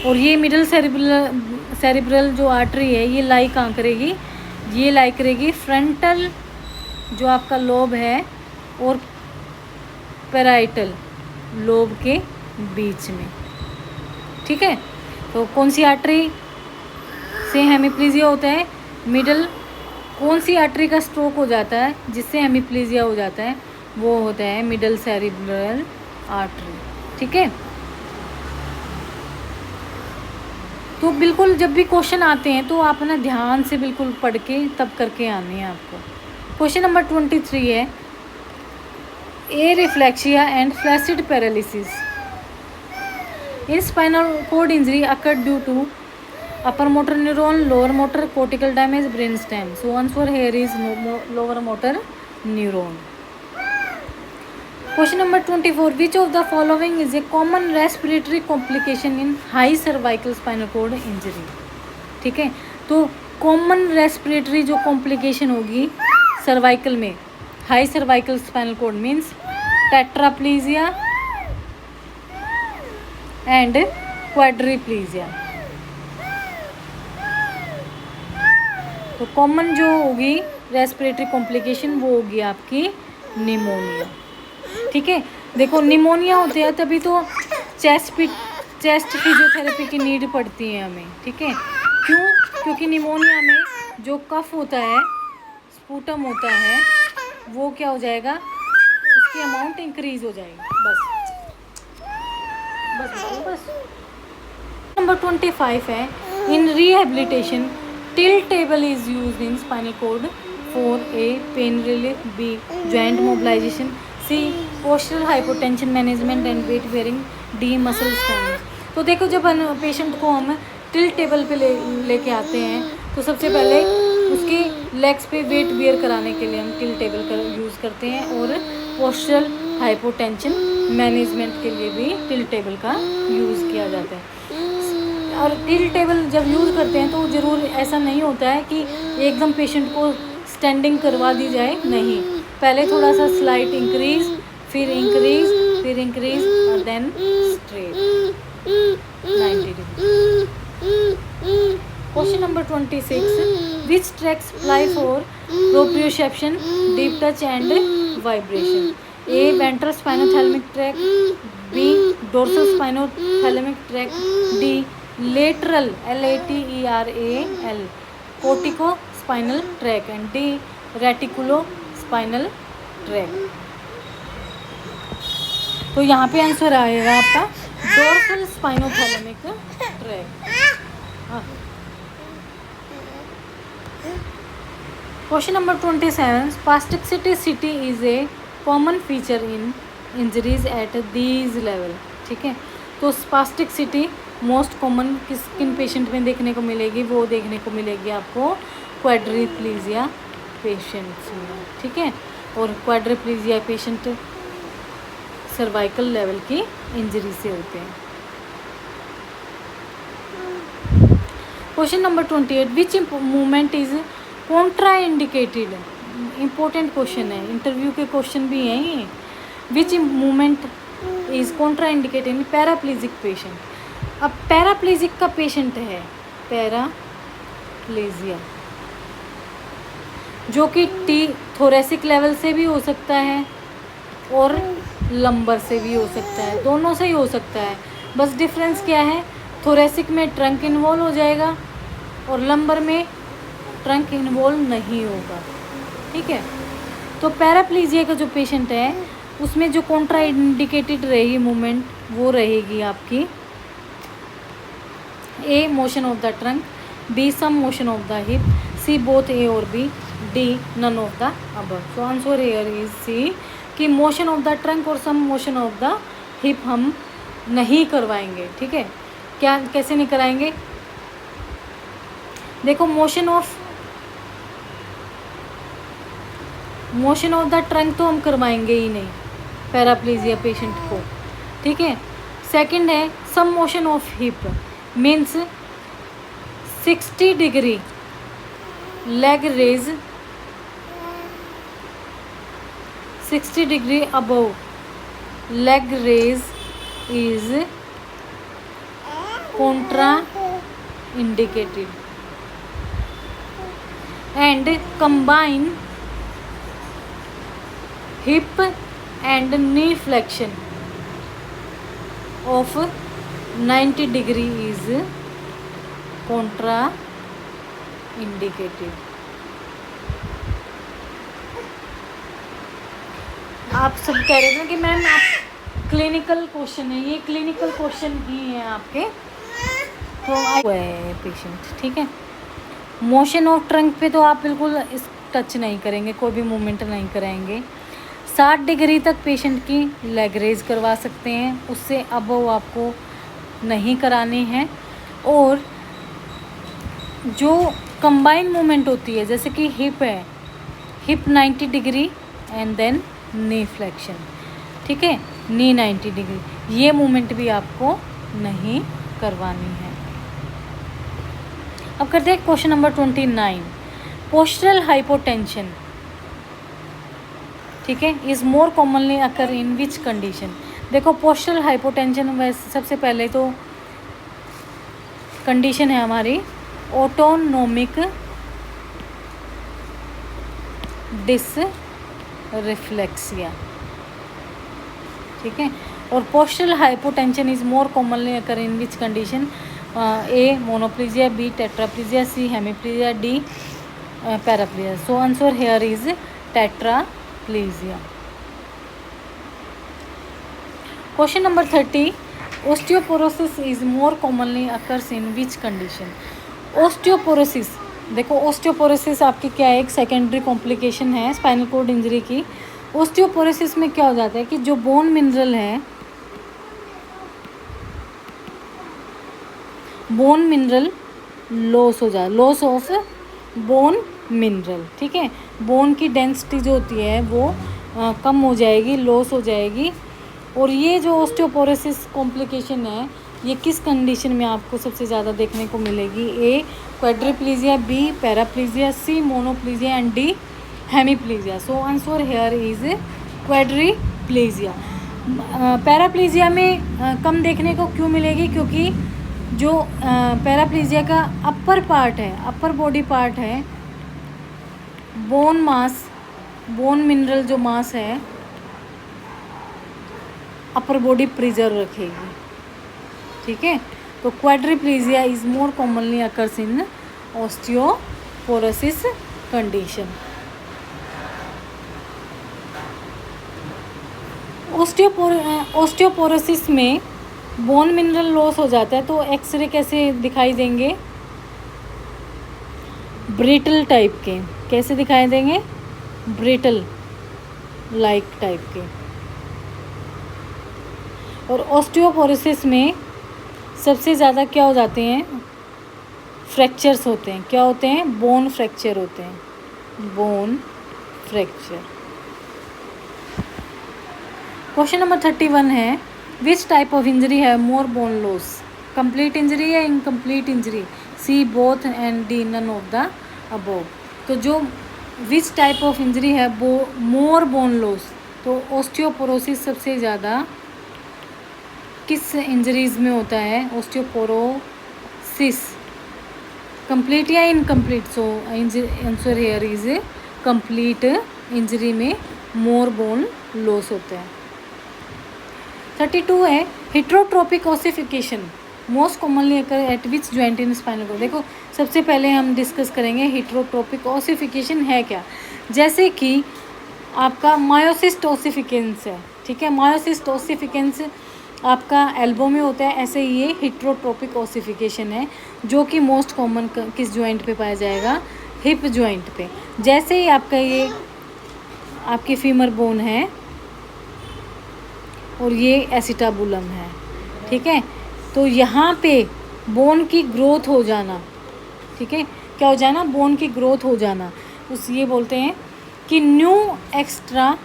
S1: और ये मिडल सेरिब्रल जो आर्टरी है ये लाई कहाँ करेगी, ये लाई करेगी फ्रंटल जो आपका लोब है और पैराइटल लोब के बीच में. ठीक है, तो कौन सी आर्टरी से हेमीप्लीजिया होता है, मिडल. कौन सी आर्टरी का स्ट्रोक हो जाता है जिससे हेमीप्लीजिया हो जाता है, वो होता है मिडल सेरिब्रल आर्टरी. ठीक है, तो बिल्कुल जब भी क्वेश्चन आते हैं तो आप ना ध्यान से बिल्कुल पढ़ के तब करके आने हैं आपको. क्वेश्चन नंबर 23 है, areflexia and flaccid paralysis in spinal cord injury occurred due to upper motor neuron, lower motor, cortical damage, brain stem. So answer here is lower motor neuron. Question number 24, which of the following is a common respiratory complication in high cervical spinal cord injury. ठीक है, तो common respiratory जो complication होगी cervical में, high cervical spinal cord means tetraplegia and quadriplegia. तो common जो होगी respiratory complication वो होगी आपकी निमोनिया. ठीक है, देखो निमोनिया होते हैं तभी तो चेस्ट फिजियोथेरेपी की नीड पड़ती है हमें. ठीक है, क्यों, क्योंकि निमोनिया में जो कफ होता है, स्पूटम होता है, वो क्या हो जाएगा, उसकी अमाउंट इंक्रीज हो जाएगी. बस बस बस. नंबर 25 है, इन rehabilitation tilt table is used in spinal cord for A, pain relief, B, joint mobilization, C, postural hypotension management and weight bearing, D, muscle strength. तो देखो, जब पेशेंट को हम टिल्ट टेबल पे लेके आते हैं तो सबसे पहले उसके लेग्स पे वेट बियर कराने के लिए हम टिल्ट टेबल का यूज़ करते हैं, और पोस्चरल हाइपोटेंशन मैनेजमेंट के लिए भी टिल्ट टेबल का यूज़ किया जाता है. और टिल्ट टेबल जब यूज़ करते हैं तो ज़रूर ऐसा नहीं होता है कि एकदम पेशेंट को स्टैंडिंग करवा दी जाए, नहीं. पहले थोड़ा सा स्लाइट इंक्रीज, फिर इंक्रीज और then straight 90 degree. Question number 26, which tracts apply for proprioception, deep touch and vibration. A, ventral spinothalamic tract, B, dorsal spinothalamic tract, D, lateral LATERAL cortico spinal tract and D, reticulo spinal tract. तो यहाँ पे answer आएगा आपका dorsal spinothalamic tract. Question number 27, spasticity is a common feature in injuries at these level. ठीक है, तो spasticity most common किन patient में देखने को मिलेगी, वो देखने को मिलेगी आपको क्वाड्रिप्लीजिया पेशेंट्स में, ठीक है। और क्वाड्रिप्लीजिया पेशेंट सर्वाइकल लेवल की इंजरी से होते हैं। Question number 28, which movement is contraindicated. Important question है, इंटरव्यू के क्वेश्चन भी हैं ये। Which movement is contraindicated in paraplegic patient. अब पैराप्लीजिक का पेशेंट है, पैराप्लीजिया, जो कि थोरेसिक लेवल से भी हो सकता है और लंबर से भी हो सकता है, दोनों से ही हो सकता है। बस डिफरेंस क्या है, थोरेसिक में ट्रंक इन्वॉल्व हो जाएगा और लंबर में ट्रंक इन्वॉल्व नहीं होगा, ठीक है। तो पैराप्लीजिया का जो पेशेंट है उसमें जो कॉन्ट्रा इंडिकेटेड रहेगी मूवमेंट वो रहेगी आपकी A motion of the trunk, B some motion of the hip, C both A और B, D none of the above. So answer here is C कि मोशन ऑफ द ट्रंक और some motion of the hip हम नहीं करवाएंगे, ठीक है। क्या कैसे नहीं कराएंगे, देखो मोशन ऑफ द ट्रंक तो हम करवाएंगे ही नहीं पैराप्लीजिया पेशेंट को, ठीक है। सेकंड है some motion of hip, means 60 degree leg raise 60 degree above leg raise is contra indicated and combine hip and knee flexion of 90 degree is contra indicated। आप सब कह रहे थे कि मैम आप क्लिनिकल क्वेश्चन है, ये क्लिनिकल क्वेश्चन ही है आपके, तो पेशेंट, ठीक है। मोशन ऑफ ट्रंक पे तो आप बिल्कुल इस टच नहीं करेंगे, कोई भी मूवमेंट नहीं कराएंगे। 60 डिग्री तक पेशेंट की लेग रेज करवा सकते हैं, उससे अबव आपको नहीं करानी है। और जो कंबाइन मूवमेंट होती है जैसे कि हिप है, hip 90 degree and then knee flexion, ठीक है, नी 90 डिग्री, ये मूवमेंट भी आपको नहीं करवानी है। अब करते हैं क्वेश्चन नंबर 29, पोस्टरल हाइपोटेंशन, ठीक है, is more commonly occur in which condition. देखो पोस्टरल हाइपोटेंशन वैसे सबसे पहले तो कंडीशन है हमारी ऑटोनोमिक डिसरिफ्लेक्सिया, ठीक है। और postural hypotension is more commonly occur in which condition, A monoplegia, B tetraplegia, C hemiplegia, D paraplegia. So answer here is tetraplegia. Question number 30, osteoporosis is more commonly occurs in which condition. Osteoporosis, देखो osteoporosis आपकी क्या है, एक secondary complication है spinal cord injury की। Osteoporosis में क्या हो जाता है कि जो बोन मिनरल है, बोन मिनरल लॉस हो जाए, लॉस ऑफ बोन मिनरल, ठीक है। बोन की डेंसिटी जो होती है वो कम हो जाएगी, लॉस हो जाएगी। और ये जो ओस्टियोपोरोसिस कॉम्प्लिकेशन है ये किस कंडीशन में आपको सबसे ज़्यादा देखने को मिलेगी, A quadriplegia, B paraplegia, C monoplegia and D hemiplegia. So answer here is quadriplegia. Paraplegia में कम देखने को क्यों मिलेगी, क्योंकि जो पैराप्लीजिया का अपर पार्ट है, अपर बॉडी पार्ट है, बोन मास, बोन मिनरल जो मास है अपर बॉडी प्रिजर्व रखेगी, ठीक है। तो quadriplegia is more commonly occurs in osteoporosis condition. Osteoporosis में बोन मिनरल लॉस हो जाता है तो एक्सरे कैसे दिखाई देंगे, ब्रिटल टाइप के, कैसे दिखाई देंगे, ब्रिटल लाइक टाइप के। और ओस्टियोपोरोसिस में सबसे ज़्यादा क्या हो जाते हैं, फ्रैक्चर्स होते हैं, क्या होते हैं, बोन फ्रैक्चर होते हैं, बोन फ्रैक्चर। क्वेश्चन नंबर 31 है, विच टाइप ऑफ इंजरी है more bone loss, complete injury या incomplete injury, C both and D none of the above. तो जो विच टाइप ऑफ इंजरी है मोर बोन लॉस, तो osteoporosis सबसे ज़्यादा किस इंजरीज में होता है, ऑस्टियोपोरोसिस, कंप्लीट या incomplete. So answer here is complete injury में मोर बोन लॉस होता है। 32 है, heterotropic ossification most commonly occur at which joint in spinal cord. देखो सबसे पहले हम डिस्कस करेंगे हिट्रोट्रोपिक ऑसिफिकेशन है क्या। जैसे कि आपका मायोसिस्ट ऑसिफिकेंस है, ठीक है, मायोसिस्ट ऑसिफिकेंस आपका एल्बो में होता है, ऐसे ही ये हिट्रोट्रोपिक ऑसिफिकेशन है जो कि मोस्ट कॉमन किस जॉइंट पे पाया जाएगा, हिप जॉइंट पे। जैसे ही आपका ये आपकी फीमर बोन है और ये एसिटाबुलम है, ठीक है, तो यहाँ पे बोन की ग्रोथ हो जाना, ठीक है, क्या हो जाना, बोन की ग्रोथ हो जाना, उस ये बोलते हैं कि new extra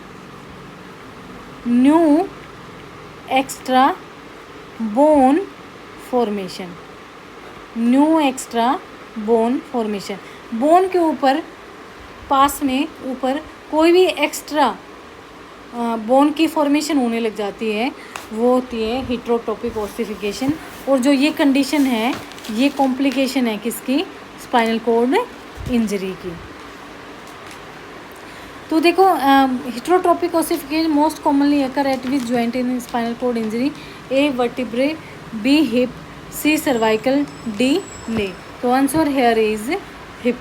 S1: bone formation, new extra bone formation, bone के ऊपर पास में ऊपर कोई भी एक्स्ट्रा बोन की फॉर्मेशन होने लग जाती है, वो होती है हिट्रोट्रोपिक ऑसिफिकेशन। और जो ये कंडीशन है ये कॉम्प्लिकेशन है किसकी, स्पाइनल कॉर्ड इंजरी की। तो देखो heterotopic ossification most commonly occur at which joint in spinal cord injury, A vertebrae, B hip, C cervical, D knee. तो answer here is hip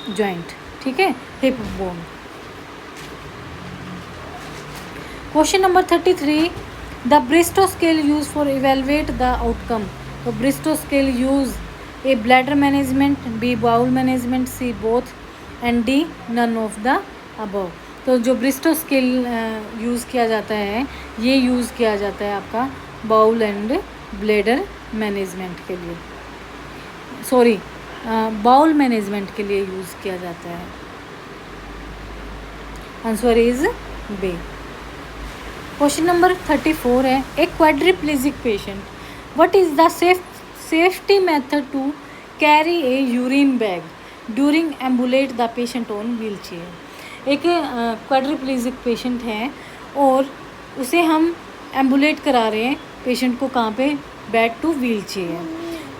S1: joint, ठीक है, hip bone. Question number 33, the Bristol scale use for evaluate the outcome. तो Bristol scale use A bladder management, B bowel management, C both and D none of the above. तो जो Bairstow scale use किया जाता है ये use किया जाता है आपका बाउल एंड ब्लैडर मैनेजमेंट के लिए, सॉरी बाउल मैनेजमेंट के लिए यूज़ किया जाता है। Answer is B. Question number 34 है, A quadriplegic patient, what is the safety method to carry a urine bag during ambulate the patient on wheel chair. एक quadriplegic patient है और उसे हम एम्बुलेट करा रहे हैं पेशेंट को, कहाँ पे, बैक टू व्हील चेयर।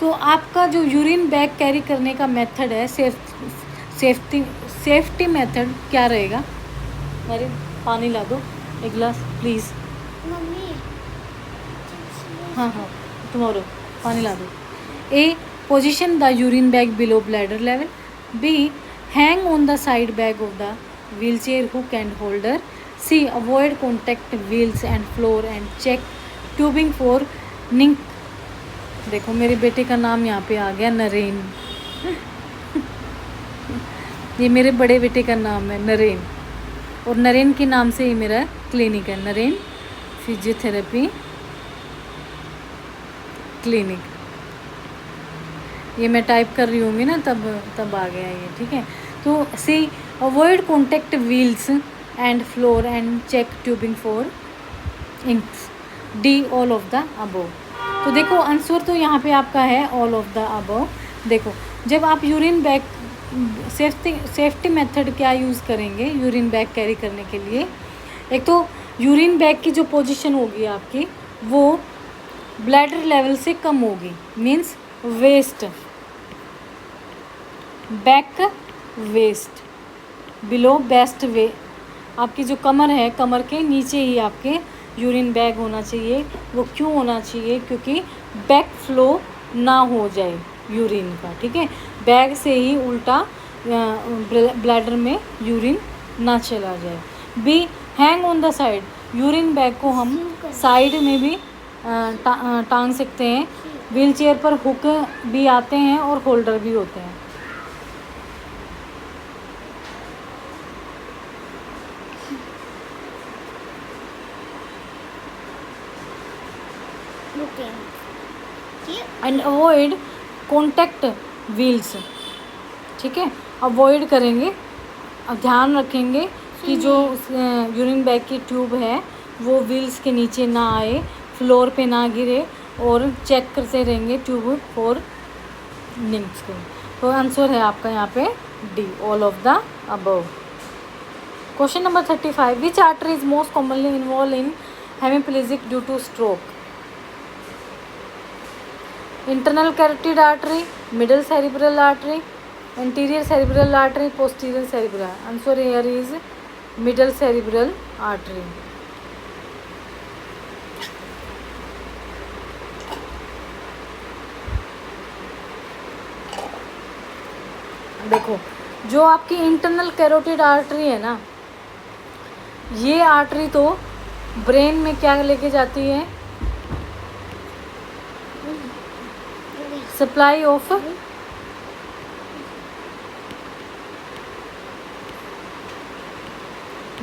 S1: तो आपका जो यूरिन बैग कैरी करने का मेथड है, सेफ्टी मेथड क्या रहेगा। अरे पानी ला दो एक गिलास प्लीज़।
S2: मम्मी
S1: हाँ तुम्हारो पानी ला दो। A position the urine bag below bladder level, B hang on the side bag of the wheelchair hook and holder, C avoid contact wheels and floor and check tubing for nick। देखो मेरे बेटे का नाम यहाँ पे आ गया नरेन ये मेरे बड़े बेटे का नाम है नरेन, और नरेन के नाम से ही मेरा क्लिनिक है, नरेन फिजियोथेरेपी क्लिनिक। ये मैं टाइप कर रही होंगी ना तब आ गया ये, ठीक है। तो C avoid contact wheels and floor and check tubing for kinks, D all of the above. तो देखो आंसर तो यहाँ पे आपका है ऑल ऑफ द अबव। देखो जब आप यूरिन बैग सेफ्टी मेथड क्या यूज़ करेंगे यूरिन बैग कैरी करने के लिए, एक तो यूरिन बैग की जो पोजीशन होगी आपकी वो ब्लैडर लेवल से कम होगी, means waist, back waist below best way, आपकी जो कमर है कमर के नीचे ही आपके यूरिन बैग होना चाहिए। वो क्यों होना चाहिए, क्योंकि बैक फ्लो ना हो जाए यूरिन का, ठीक है, बैग से ही उल्टा ब्लैडर में यूरिन ना चला जाए। B hang on the side, urine bag को हम साइड में भी टांग सकते हैं, व्हील चेयर पर हुक भी आते हैं और होल्डर भी होते हैं। एंड अवॉइड कॉन्टैक्ट व्हील्स, ठीक है, अवॉइड करेंगे अब ध्यान रखेंगे कि जो यूरिन बैग की ट्यूब है वो व्हील्स के नीचे ना आए, फ्लोर पे ना गिरे, और चेक करते रहेंगे ट्यूब फॉर लीक्स को। तो आंसर है आपका यहाँ पे D, all of the above. Question number 35, which artery is most commonly involve in hemiplegic due two stroke? Internal carotid artery, middle cerebral artery, anterior cerebral artery, posterior cerebral. Answer here is middle cerebral artery. देखो जो आपकी internal carotid artery है ना, ये artery तो brain में क्या लेके जाती है? सप्लाई ऑफ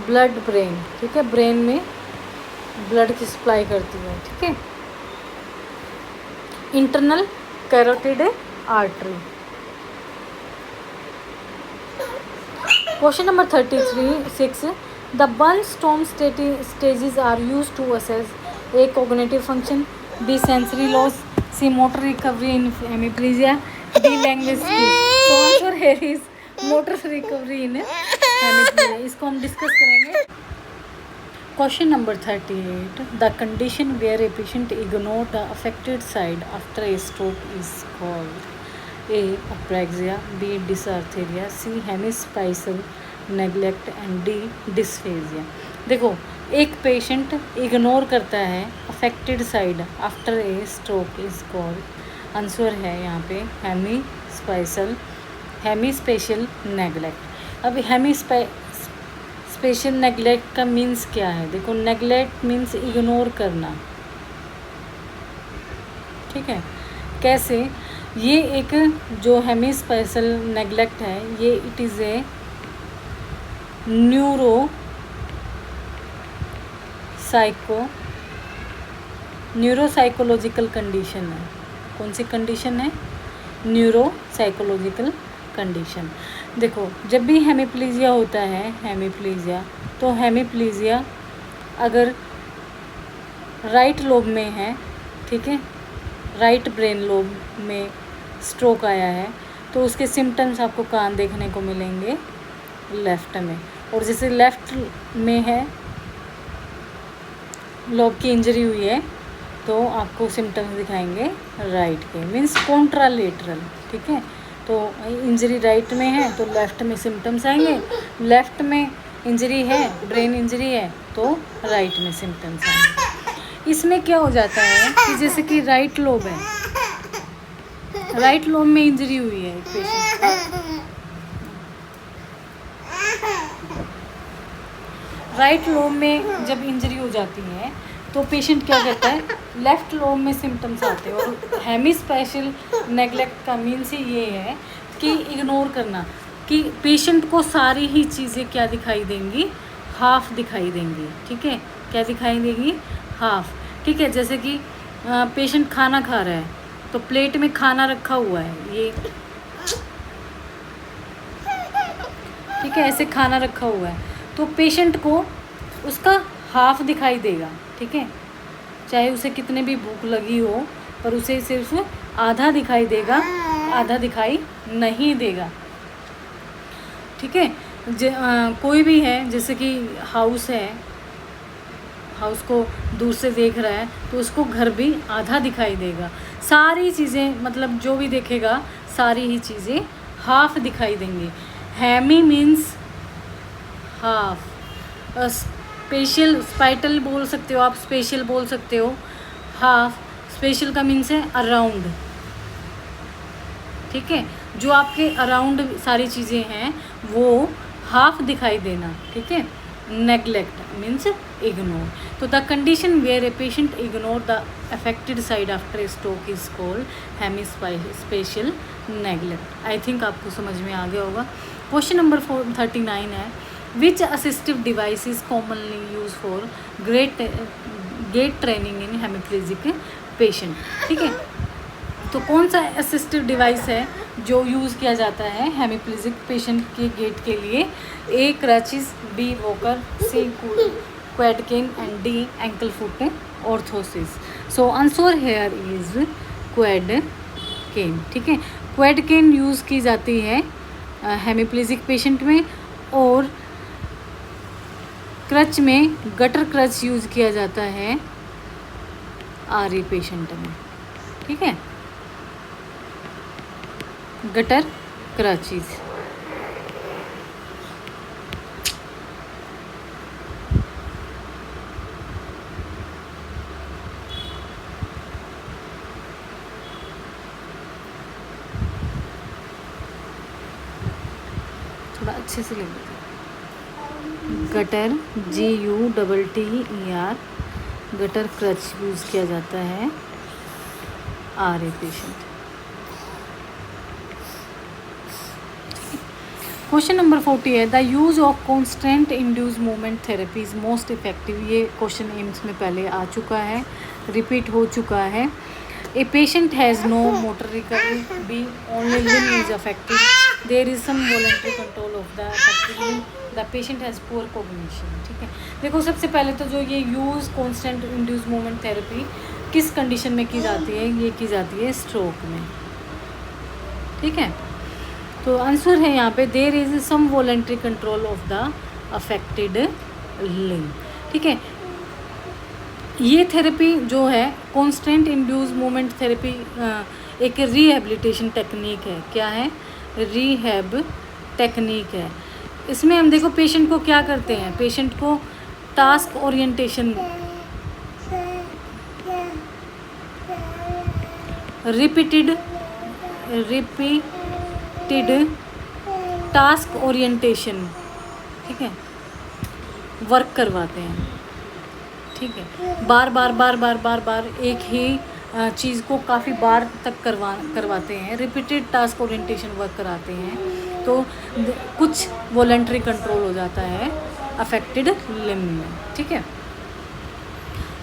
S1: ब्लड ब्रेन, ठीक है, ब्रेन में ब्लड की सप्लाई करती है, ठीक है, internal carotid artery. Question number 36, the Brunnstrom stages are used to assess A cognitive function, B sensory loss, C motor recovery in hemiplegia, D language skill. So answer here is motor recovery in hemiplegia. इसको हम discuss करेंगे। Question number 38, the condition where a patient ignore the affected side after a stroke is called A apraxia, B dysarthria, C hemispatial neglect and D dysphagia. देखो एक patient ignore करता है affected side after a stroke is called, answer है यहाँ पे हेमिस्पेशियल neglect. अब special neglect का means क्या है? देखो नेग्लेक्ट मीन्स इग्नोर करना, ठीक है। कैसे? ये एक जो हेमिस्पेशियल नेग्लेक्ट है ये it is a neuropsychological condition है। कौन सी कंडीशन है? Neuropsychological condition. देखो जब भी हेमिप्लीजिया होता है, तो हेमिप्लीजिया अगर राइट लोब में है, ठीक है, राइट ब्रेन लोब में स्ट्रोक आया है, तो उसके सिम्टम्स आपको कहाँ देखने को मिलेंगे? लेफ़्ट में। और जैसे लेफ़्ट में है, लोब की इंजरी हुई है, तो आपको सिम्टम्स दिखाएंगे राइट के, मीन्स कॉन्ट्रालेटरल, ठीक है। तो इंजरी राइट में है तो लेफ़्ट में सिम्टम्स आएंगे, लेफ़्ट में इंजरी है, ब्रेन इंजरी है, तो राइट में सिम्टम्स आएंगे। इसमें क्या हो जाता है कि जैसे कि राइट लोब है, राइट लोब में इंजरी हुई है एक पेशेंट, राइट लोब में जब इंजरी हो जाती है तो पेशेंट क्या करता है? लेफ़्ट लोब में सिम्टम्स आते हैं। और हेमिस्पेशियल नेग्लेक्ट का मीन्स ही ये है कि इग्नोर करना, कि पेशेंट को सारी ही चीज़ें क्या दिखाई देंगी? हाफ दिखाई देंगी, ठीक है। क्या दिखाई देंगी? हाफ, ठीक है। जैसे कि पेशेंट खाना खा रहा है तो प्लेट में खाना रखा हुआ है, ये ठीक है, ऐसे खाना रखा हुआ है, तो पेशेंट को उसका हाफ दिखाई देगा, ठीक है। चाहे उसे कितने भी भूख लगी हो, पर उसे सिर्फ आधा दिखाई देगा, आधा दिखाई नहीं देगा, ठीक है। कोई भी है, जैसे कि हाउस है, हाउस को दूर से देख रहा है तो उसको घर भी आधा दिखाई देगा। सारी चीज़ें, मतलब जो भी देखेगा सारी ही चीज़ें हाफ दिखाई देंगी। हेमी मीन्स हाफ, स्पेशल स्पाइटल बोल सकते हो आप, स्पेशल बोल सकते हो, हाफ। स्पेशल का मीन्स है अराउंड, ठीक है। जो आपके अराउंड सारी चीज़ें हैं वो हाफ दिखाई देना, ठीक है। Neglect means ignore. तो the condition where a patient ignore the affected side after a stroke is called hemispatial neglect. I think आपको समझ में आ गया होगा। क्वेश्चन नंबर 39 है, which assistive device is commonly use for gait training in hemiplegic patient, ठीक है। तो कौन सा असिस्टिव डिवाइस है जो यूज़ किया जाता है हेमीप्लीजिक पेशेंट के गेट के लिए, A crutches, B walker, C quad cane and D ankle foot orthosis. So answer here is quad cane. ठीक है, क्वेड केन यूज़ की जाती है हेमीप्लीजिक पेशेंट में, और क्रच में गटर क्रच यूज़ किया जाता है आरई पेशेंट में। ठीक है, गटर क्रचेस। थोड़ा अच्छे से लिख दो। Gutter GUTTER, gutter crutch use किया जाता है आरए पेशेंट। क्वेश्चन नंबर 40 है the use of constant induce movement therapy is most effective. ये क्वेश्चन एम्स में पहले आ चुका है, रिपीट हो चुका है। ए patient has no motor recovery, B only limb is affected, there is some voluntary control of the affected limb, the patient has poor cognition. ठीक है, देखो सबसे पहले तो जो ये use constant induce movement therapy किस कंडीशन में की जाती है, ये की जाती है स्ट्रोक में। ठीक है, तो आंसर है यहाँ पे there is some voluntary control of the affected limb. ठीक है, ये थेरेपी जो है कॉन्स्टेंट इंड्यूस मूवमेंट थेरेपी एक रिहेबिलिटेशन टेक्निक है। क्या है? रिहेब टेक्निक है। इसमें हम देखो पेशेंट को क्या करते हैं, पेशेंट को task orientation, repeated task orientation, ठीक है, वर्क करवाते हैं। ठीक है, बार बार एक ही चीज़ को काफ़ी बार तक करवाते हैं, रिपीटेड टास्क ओरिएंटेशन वर्क कराते हैं, तो कुछ वॉलंटरी कंट्रोल हो जाता है अफेक्टेड लिम्ब में। ठीक है,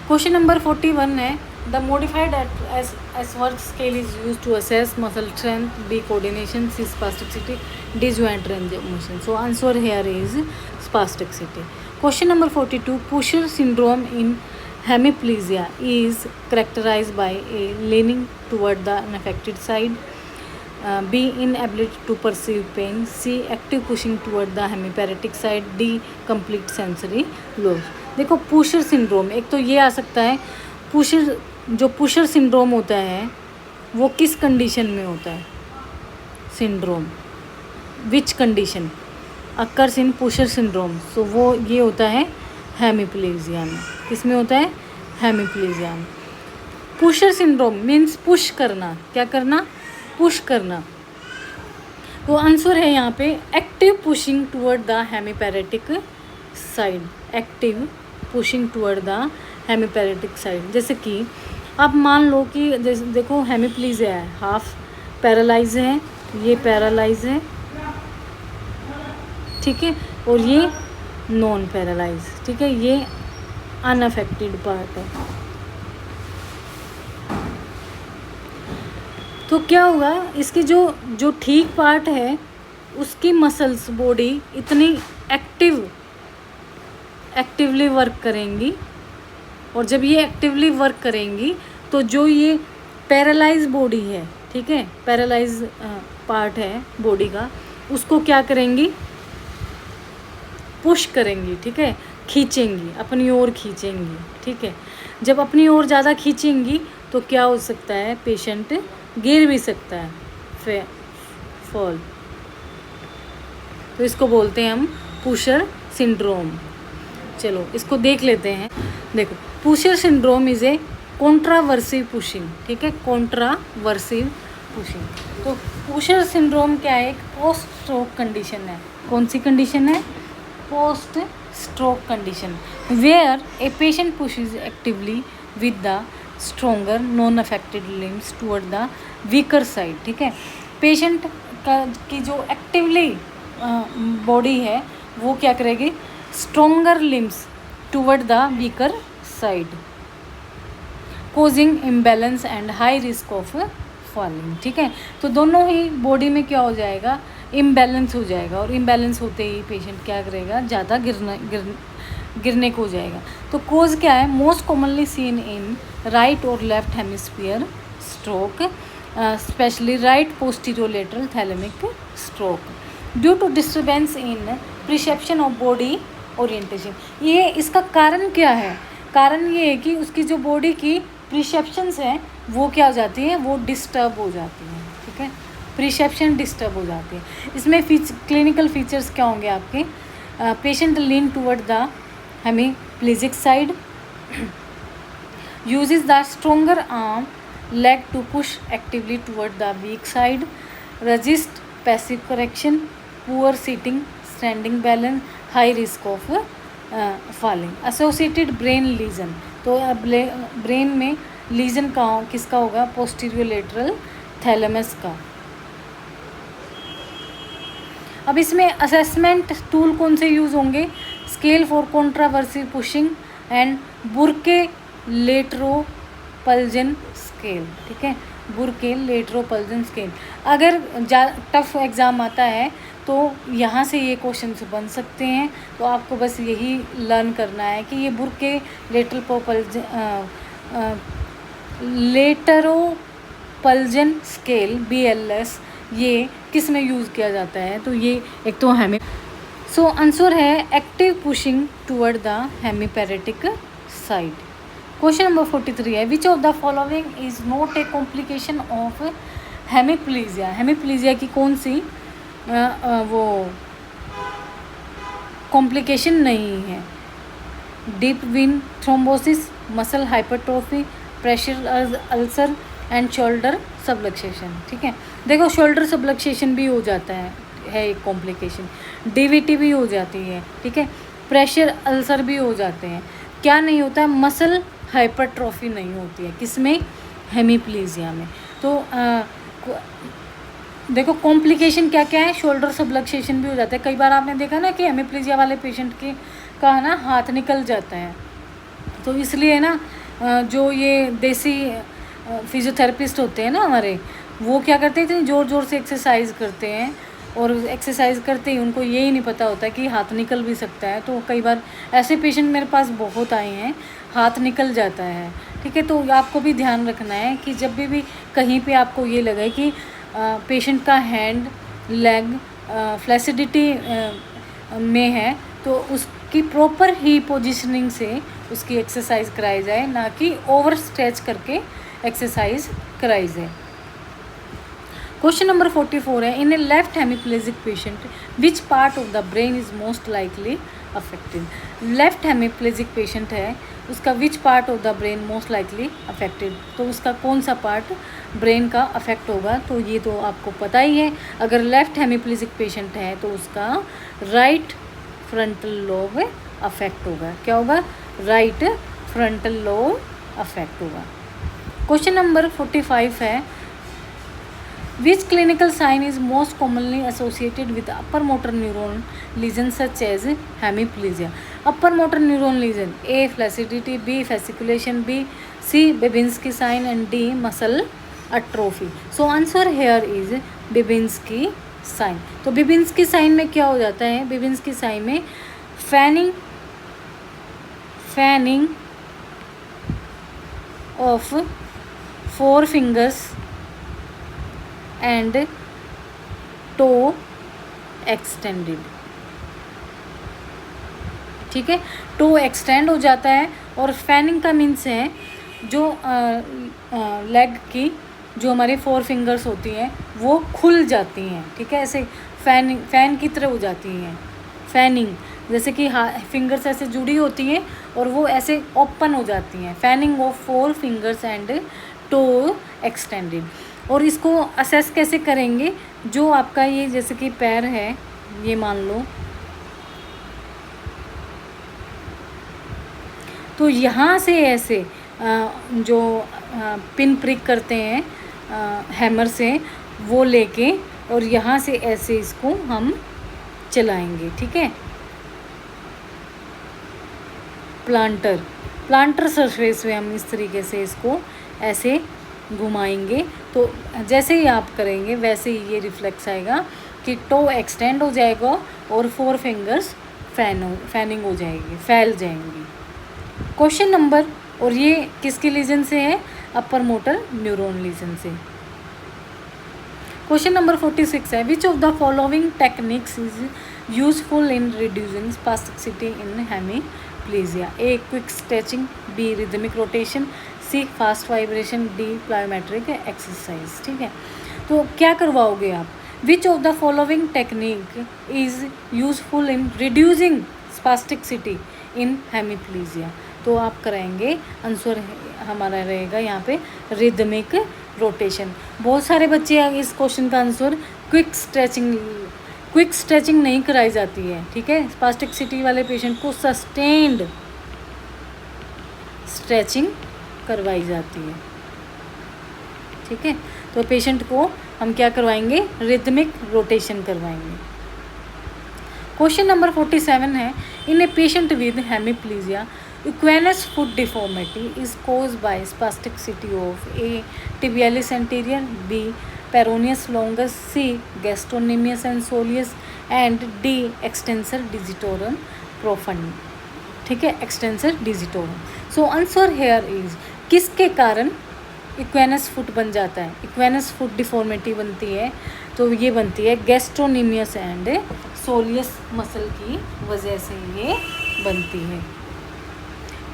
S1: क्वेश्चन नंबर 41 है the modified Ashworth scale is use to assess muscle strength, B coordination, C spasticity, D joint range of motion. So answer here is spasticity. Question number 42. Pusher syndrome in hemiplegia is characterized by A. Leaning toward the unaffected side, B. Inability to perceive pain, C. Active pushing toward the hemiparetic side, D. Complete sensory loss। देखो pusher syndrome, एक तो ये आ सकता है pusher syndrome होता है वो किस कंडीशन में होता है, syndrome which condition occurs in pusher syndrome. So वो ये होता है हेमीप्लेजिया में। किस में होता है? हेमीप्लेजिया में। पुशर सिंड्रोम मीन्स पुश करना, क्या करना? पुश करना। तो आंसर है यहाँ पे active pushing toward the hemiparetic side, active pushing toward the hemiparetic side. जैसे कि अब मान लो कि जैसे देखो हेमीप्लेजिया है, हाफ पैरालाइज है, ये पैरालाइज है, ठीक है, और ये नॉन पैरालाइज, ठीक है, ये अनअफेक्टेड पार्ट है। तो क्या होगा, इसके जो ठीक पार्ट है उसकी मसल्स बॉडी इतनी एक्टिवली वर्क करेंगी, और जब ये एक्टिवली वर्क करेंगी तो जो ये पैरालाइज बॉडी है, ठीक है, पैरालाइज पार्ट है बॉडी का, उसको क्या करेंगी? पुश करेंगी, ठीक है, खींचेंगी, अपनी ओर खींचेंगी। ठीक है, जब अपनी ओर ज़्यादा खींचेंगी तो क्या हो सकता है, पेशेंट गिर भी सकता है, फॉल। तो इसको बोलते हैं हम पुशर सिंड्रोम। चलो इसको देख लेते हैं। देखो pusher syndrome is a contraversive pushing, ठीक है, कॉन्ट्रावर्सिव पुशिंग। तो पुशर सिंड्रोम क्या है? एक पोस्ट स्ट्रोक कंडीशन है। कौन सी कंडीशन है? Post stroke condition, where a patient pushes actively with the stronger non affected limbs toward the weaker side. ठीक है, पेशेंट की जो एक्टिवली बॉडी है वो क्या करेगी? Stronger limbs toward the weaker side, causing imbalance and high risk of falling, ठीक है। तो दोनों ही बॉडी में क्या हो जाएगा, इम्बैलेंस हो जाएगा, और इम्बैलेंस होते ही पेशेंट क्या करेगा, ज़्यादा गिरने को हो जाएगा। तो कोज क्या है, most commonly seen in right और left hemisphere stroke, especially right posterior lateral thalamic stroke, due to disturbance in perception of body orientation. ये इसका कारण क्या है, कारण ये है कि उसकी जो बॉडी की परसेप्शंस हैं वो क्या हो जाती हैं, वो डिस्टर्ब हो जाती हैं, ठीक है, परसेप्शन डिस्टर्ब हो जाती है। इसमें क्लिनिकल फीचर्स क्या होंगे आपके, patient lean toward the hemiplegic side, uses the stronger arm leg to push actively toward the weak side, resist passive correction, poor sitting, standing balance, high risk of falling, associated brain lesion। तो brain में legion का किसका होगा, posterior lateral thalamus का। अब इसमें assessment tool कौन से यूज़ होंगे, scale for contraversive pushing and Burke lateropulsion scale, ठीक है, बुर्के लेटरोपल्जन स्केल। अगर टफ एग्ज़ाम आता है तो यहाँ से ये क्वेश्चन बन सकते हैं, तो आपको बस यही लर्न करना है कि ये बुर्के लेटरोपल्जन स्केल BLS ये किस में यूज़ किया जाता है। तो ये एक तो हमें सो आंसर है active pushing toward the hemiparetic side. Question number 43 है, which of the following is not a complication of hemiplegia. Hemiplegia की कौन सी वो कॉम्प्लिकेशन नहीं है, deep vein thrombosis, muscle hypertrophy, pressure ulcer and shoulder subluxation, ठीक है। देखो शोल्डर सबलक्सेशन भी हो जाता है एक कॉम्प्लिकेशन, DVT भी हो जाती है, ठीक है, प्रेशर अल्सर भी हो जाते हैं। क्या नहीं होता है, मसल हाइपरट्रोफी नहीं होती है, किसमें, हेमीप्लीजिया में। तो देखो कॉम्प्लिकेशन क्या क्या है, शोल्डर सबलक्सेशन भी हो जाता है। कई बार आपने देखा ना कि हेमीप्लीजिया वाले पेशेंट के का ना हाथ निकल जाता है, तो इसलिए ना जो ये देसी फिजियोथेरेपिस्ट होते हैं ना हमारे, वो क्या करते हैं, इतनी ज़ोर ज़ोर से एक्सरसाइज करते हैं, और एक्सरसाइज करते ही उनको यही नहीं पता होता कि हाथ निकल भी सकता है। तो कई बार ऐसे पेशेंट मेरे पास बहुत आए हैं, हाथ निकल जाता है, ठीक है। तो आपको भी ध्यान रखना है कि जब भी कहीं पे आपको ये लगे कि पेशेंट का हैंड लेग फ्लैसिडिटी में है, तो उसकी प्रॉपर ही पोजिशनिंग से उसकी एक्सरसाइज कराई जाए, ना कि ओवर स्ट्रेच करके एक्सरसाइज कराई जाए। क्वेश्चन नंबर 44 है, in a left hemiplegic patient which part of the brain is most likely affected. Left hemiplegic patient है, उसका which part of the brain most likely affected, तो उसका कौन सा पार्ट ब्रेन का अफेक्ट होगा। तो ये तो आपको पता ही है, अगर लेफ्ट हेमीप्लेजिक पेशेंट है तो उसका राइट फ्रंटल लोब अफेक्ट होगा। क्या होगा, राइट फ्रंटल लोब अफेक्ट होगा। क्वेश्चन नंबर 45 है, which clinical sign is most commonly associated with upper motor neuron lesion such as hemiplegia? Upper motor neuron lesion, A flaccidity, B fasciculation, C Babinski sign and D muscle atrophy. So answer here is Babinski sign. तो Babinski sign में क्या हो जाता है, Babinski sign में fanning of 4 fingers and toe extended, ठीक है, to extend हो जाता है। और फैनिंग का मीन्स है जो लेग की जो हमारी 4 फिंगर्स होती हैं वो खुल जाती हैं, ठीक है, ऐसे फैन की तरह हो जाती हैं। फैनिंग जैसे कि फिंगर्स ऐसे जुड़ी होती हैं और वो ऐसे ओपन हो जाती हैं। Fanning of 4 fingers and toe extended. और इसको असेस कैसे करेंगे, जो आपका ये जैसे कि पैर है, ये मान लो, तो यहाँ से ऐसे जो पिन प्रिक करते हैं हैमर से, वो लेके और यहाँ से ऐसे इसको हम चलाएंगे, ठीक है। प्लांटर सरफेस में हम इस तरीके से इसको ऐसे घुमाएंगे तो जैसे ही आप करेंगे वैसे ही ये रिफ्लेक्स आएगा कि टो एक्सटेंड हो जाएगा और 4 फिंगर्स फैनिंग हो जाएगी, फैल जाएंगी। क्वेश्चन नंबर, और ये किसके लीजन से है? अपर मोटर न्यूरॉन लीजन से। क्वेश्चन नंबर 46 है, which of the following techniques is useful in reducing spasticity in hemiplegia? A quick stretching, B rhythmic rotation, C fast vibration, D plyometric exercise. ठीक है, तो क्या करवाओगे आप? Which of the following technique is useful in reducing spasticity in hemiplegia? तो आप कराएंगे, answer हमारा रहेगा यहाँ पे रिदमिक रोटेशन। बहुत सारे बच्चे इस क्वेश्चन का आंसर क्विक स्ट्रेचिंग नहीं कराई जाती है। ठीक है, स्पास्टिसिटी वाले पेशेंट को सस्टेन्ड स्ट्रेचिंग करवाई जाती है। ठीक है, तो पेशेंट को हम क्या करवाएंगे? रिदमिक रोटेशन करवाएंगे। क्वेश्चन नंबर 47 है, in a patient with hemiplegia equinus foot deformity is caused by spasticity of A. tibialis anterior, B. peroneus longus, C. gastrocnemius and soleus and D. extensor digitorum profundum। ठीक है, extensor digitorum। so answer here is, किसके कारण इक्वेनस foot बन जाता है? इक्वेनस foot deformity बनती है, तो ये बनती है गैस्ट्रोनीमियस एंड सोलियस मसल की वजह से ये बनती है।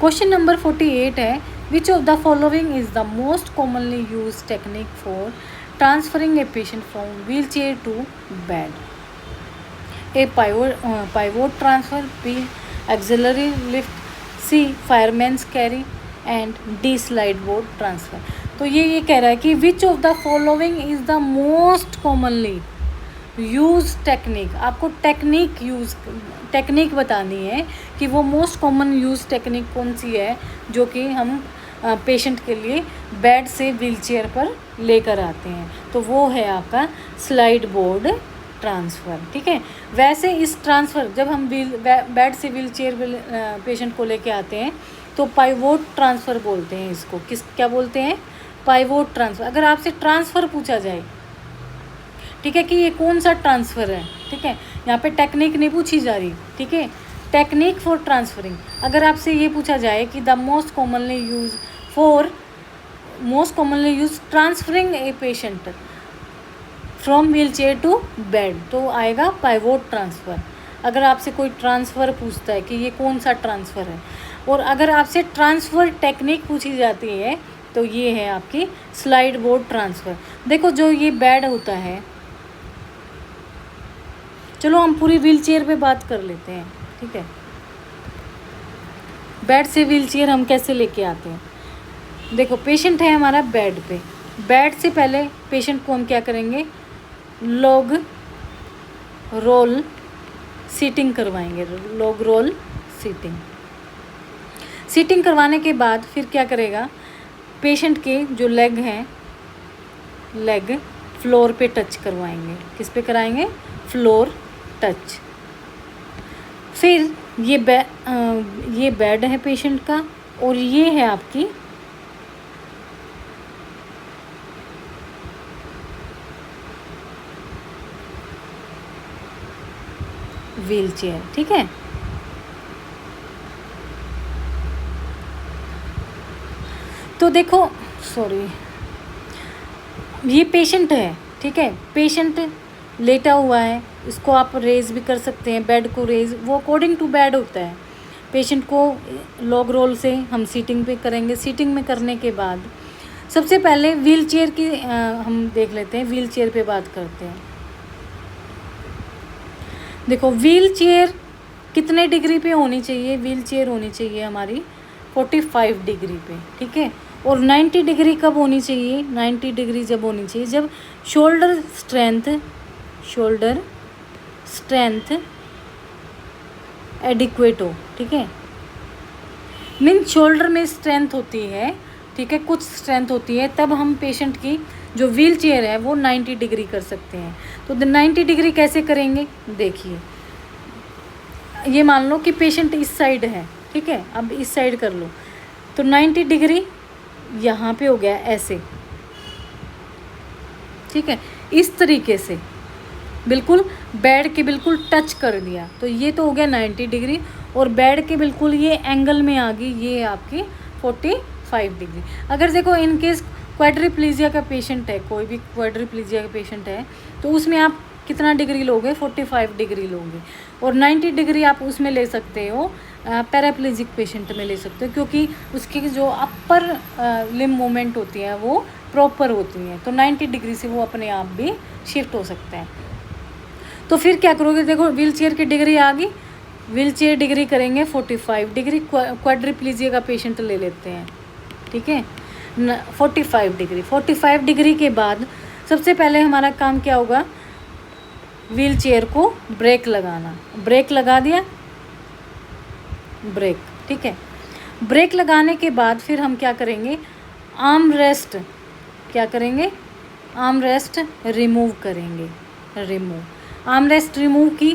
S1: क्वेश्चन नंबर 48 है, which of the following is the most commonly use technique for transferring a patient from wheel chair to bed? A pivot transfer, B axillary lift, C fireman's carry and D slide board transfer. तो ये कह रहा है कि which of the following is the most commonly use technique. आपको technique बतानी है कि वो मोस्ट कॉमन यूज टेक्निक कौन सी है जो कि हम पेशेंट के लिए बेड से व्हीलचेयर पर लेकर आते हैं। तो वो है आपका स्लाइड बोर्ड ट्रांसफ़र। ठीक है, वैसे इस ट्रांसफ़र जब हम बेड से व्हीलचेयर पेशेंट को लेके आते हैं तो पाइवोट ट्रांसफ़र बोलते हैं इसको। क्या बोलते हैं? Pivot transfer. अगर आपसे ट्रांसफ़र पूछा जाए, ठीक है, कि ये कौन सा ट्रांसफ़र है, ठीक है, यहाँ पे टेक्निक नहीं पूछी जा रही। ठीक है, टेक्निक फॉर ट्रांसफरिंग। अगर आपसे ये पूछा जाए कि the most commonly use transferring a patient from wheel chair to bed, तो आएगा पाइवोट ट्रांसफ़र। अगर आपसे कोई ट्रांसफ़र पूछता है कि ये कौन सा ट्रांसफ़र है, और अगर आपसे ट्रांसफ़र टेक्निक पूछी जाती है तो ये है आपकी स्लाइड बोर्ड ट्रांसफ़र। देखो, जो ये बेड होता है, चलो हम पूरी व्हील चेयर पे बात कर लेते हैं। ठीक है, बेड से व्हील चेयर हम कैसे लेके आते हैं? देखो, पेशेंट है हमारा बेड पे। बेड से पहले पेशेंट को हम क्या करेंगे? लॉग रोल सीटिंग करवाएंगे। लॉग रोल सीटिंग करवाने के बाद फिर क्या करेगा? पेशेंट के जो लेग हैं, लेग फ्लोर पे टच करवाएंगे। किस पे कराएंगे? Floor touch. फिर ये बेड है पेशेंट का, और ये है आपकी व्हील चेयर। ठीक है, तो देखो, सॉरी, ये पेशेंट है। ठीक है, पेशेंट लेटा हुआ है, इसको आप रेज भी कर सकते हैं। बेड को रेज, वो अकॉर्डिंग टू बेड होता है। पेशेंट को लॉग रोल से हम सीटिंग पे करेंगे। सीटिंग में करने के बाद सबसे पहले व्हील चेयर की हम देख लेते हैं। व्हील चेयर पे बात करते हैं। देखो, व्हील चेयर कितने डिग्री पे होनी चाहिए? व्हील चेयर होनी चाहिए हमारी 45 डिग्री पे। ठीक है, और 90 डिग्री कब होनी चाहिए? 90 डिग्री जब होनी चाहिए जब शोल्डर स्ट्रेंथ एडिक्वेट हो। ठीक है, मीन शोल्डर में स्ट्रेंथ होती है। ठीक है, कुछ स्ट्रेंथ होती है, तब हम पेशेंट की जो व्हील चेयर है वो 90 डिग्री कर सकते हैं। तो 90 डिग्री कैसे करेंगे? देखिए, ये मान लो कि पेशेंट इस साइड है। ठीक है, अब इस साइड कर लो, तो 90 डिग्री यहाँ पे हो गया ऐसे। ठीक है, इस तरीके से बिल्कुल बेड के बिल्कुल टच कर दिया, तो ये तो हो गया 90 डिग्री, और बेड के बिल्कुल ये एंगल में आ गई, ये आपकी 45 डिग्री। अगर देखो इन केस क्वाड्रिप्लीजिया का पेशेंट है, कोई भी क्वाड्रिप्लीजिया का पेशेंट है, तो उसमें आप कितना डिग्री लोगे, 45 डिग्री लोगे, और 90 डिग्री आप उसमें ले सकते हो, पैराप्लेजिक पेशेंट में ले सकते हो, क्योंकि उसकी जो अपर लिम्ब मूवमेंट होती है वो प्रॉपर होती हैं, तो 90 डिग्री से वो अपने आप भी शिफ्ट हो सकते हैं। तो फिर क्या करोगे, देखो व्हील चेयर की डिग्री आ गई, व्हील चेयर डिग्री करेंगे 45 डिग्री, क्वाड्रिप्लीजिया का पेशेंट ले लेते हैं, ठीक है, 45 डिग्री के बाद सबसे पहले हमारा काम क्या होगा, व्हील चेयर को ब्रेक लगाना, ब्रेक लगा दिया, ब्रेक, ठीक है। ब्रेक लगाने के बाद फिर हम क्या करेंगे, आर्म रेस्ट, क्या करेंगे, आर्म रेस्ट रिमूव करेंगे, आर्म रेस्ट रिमूव की,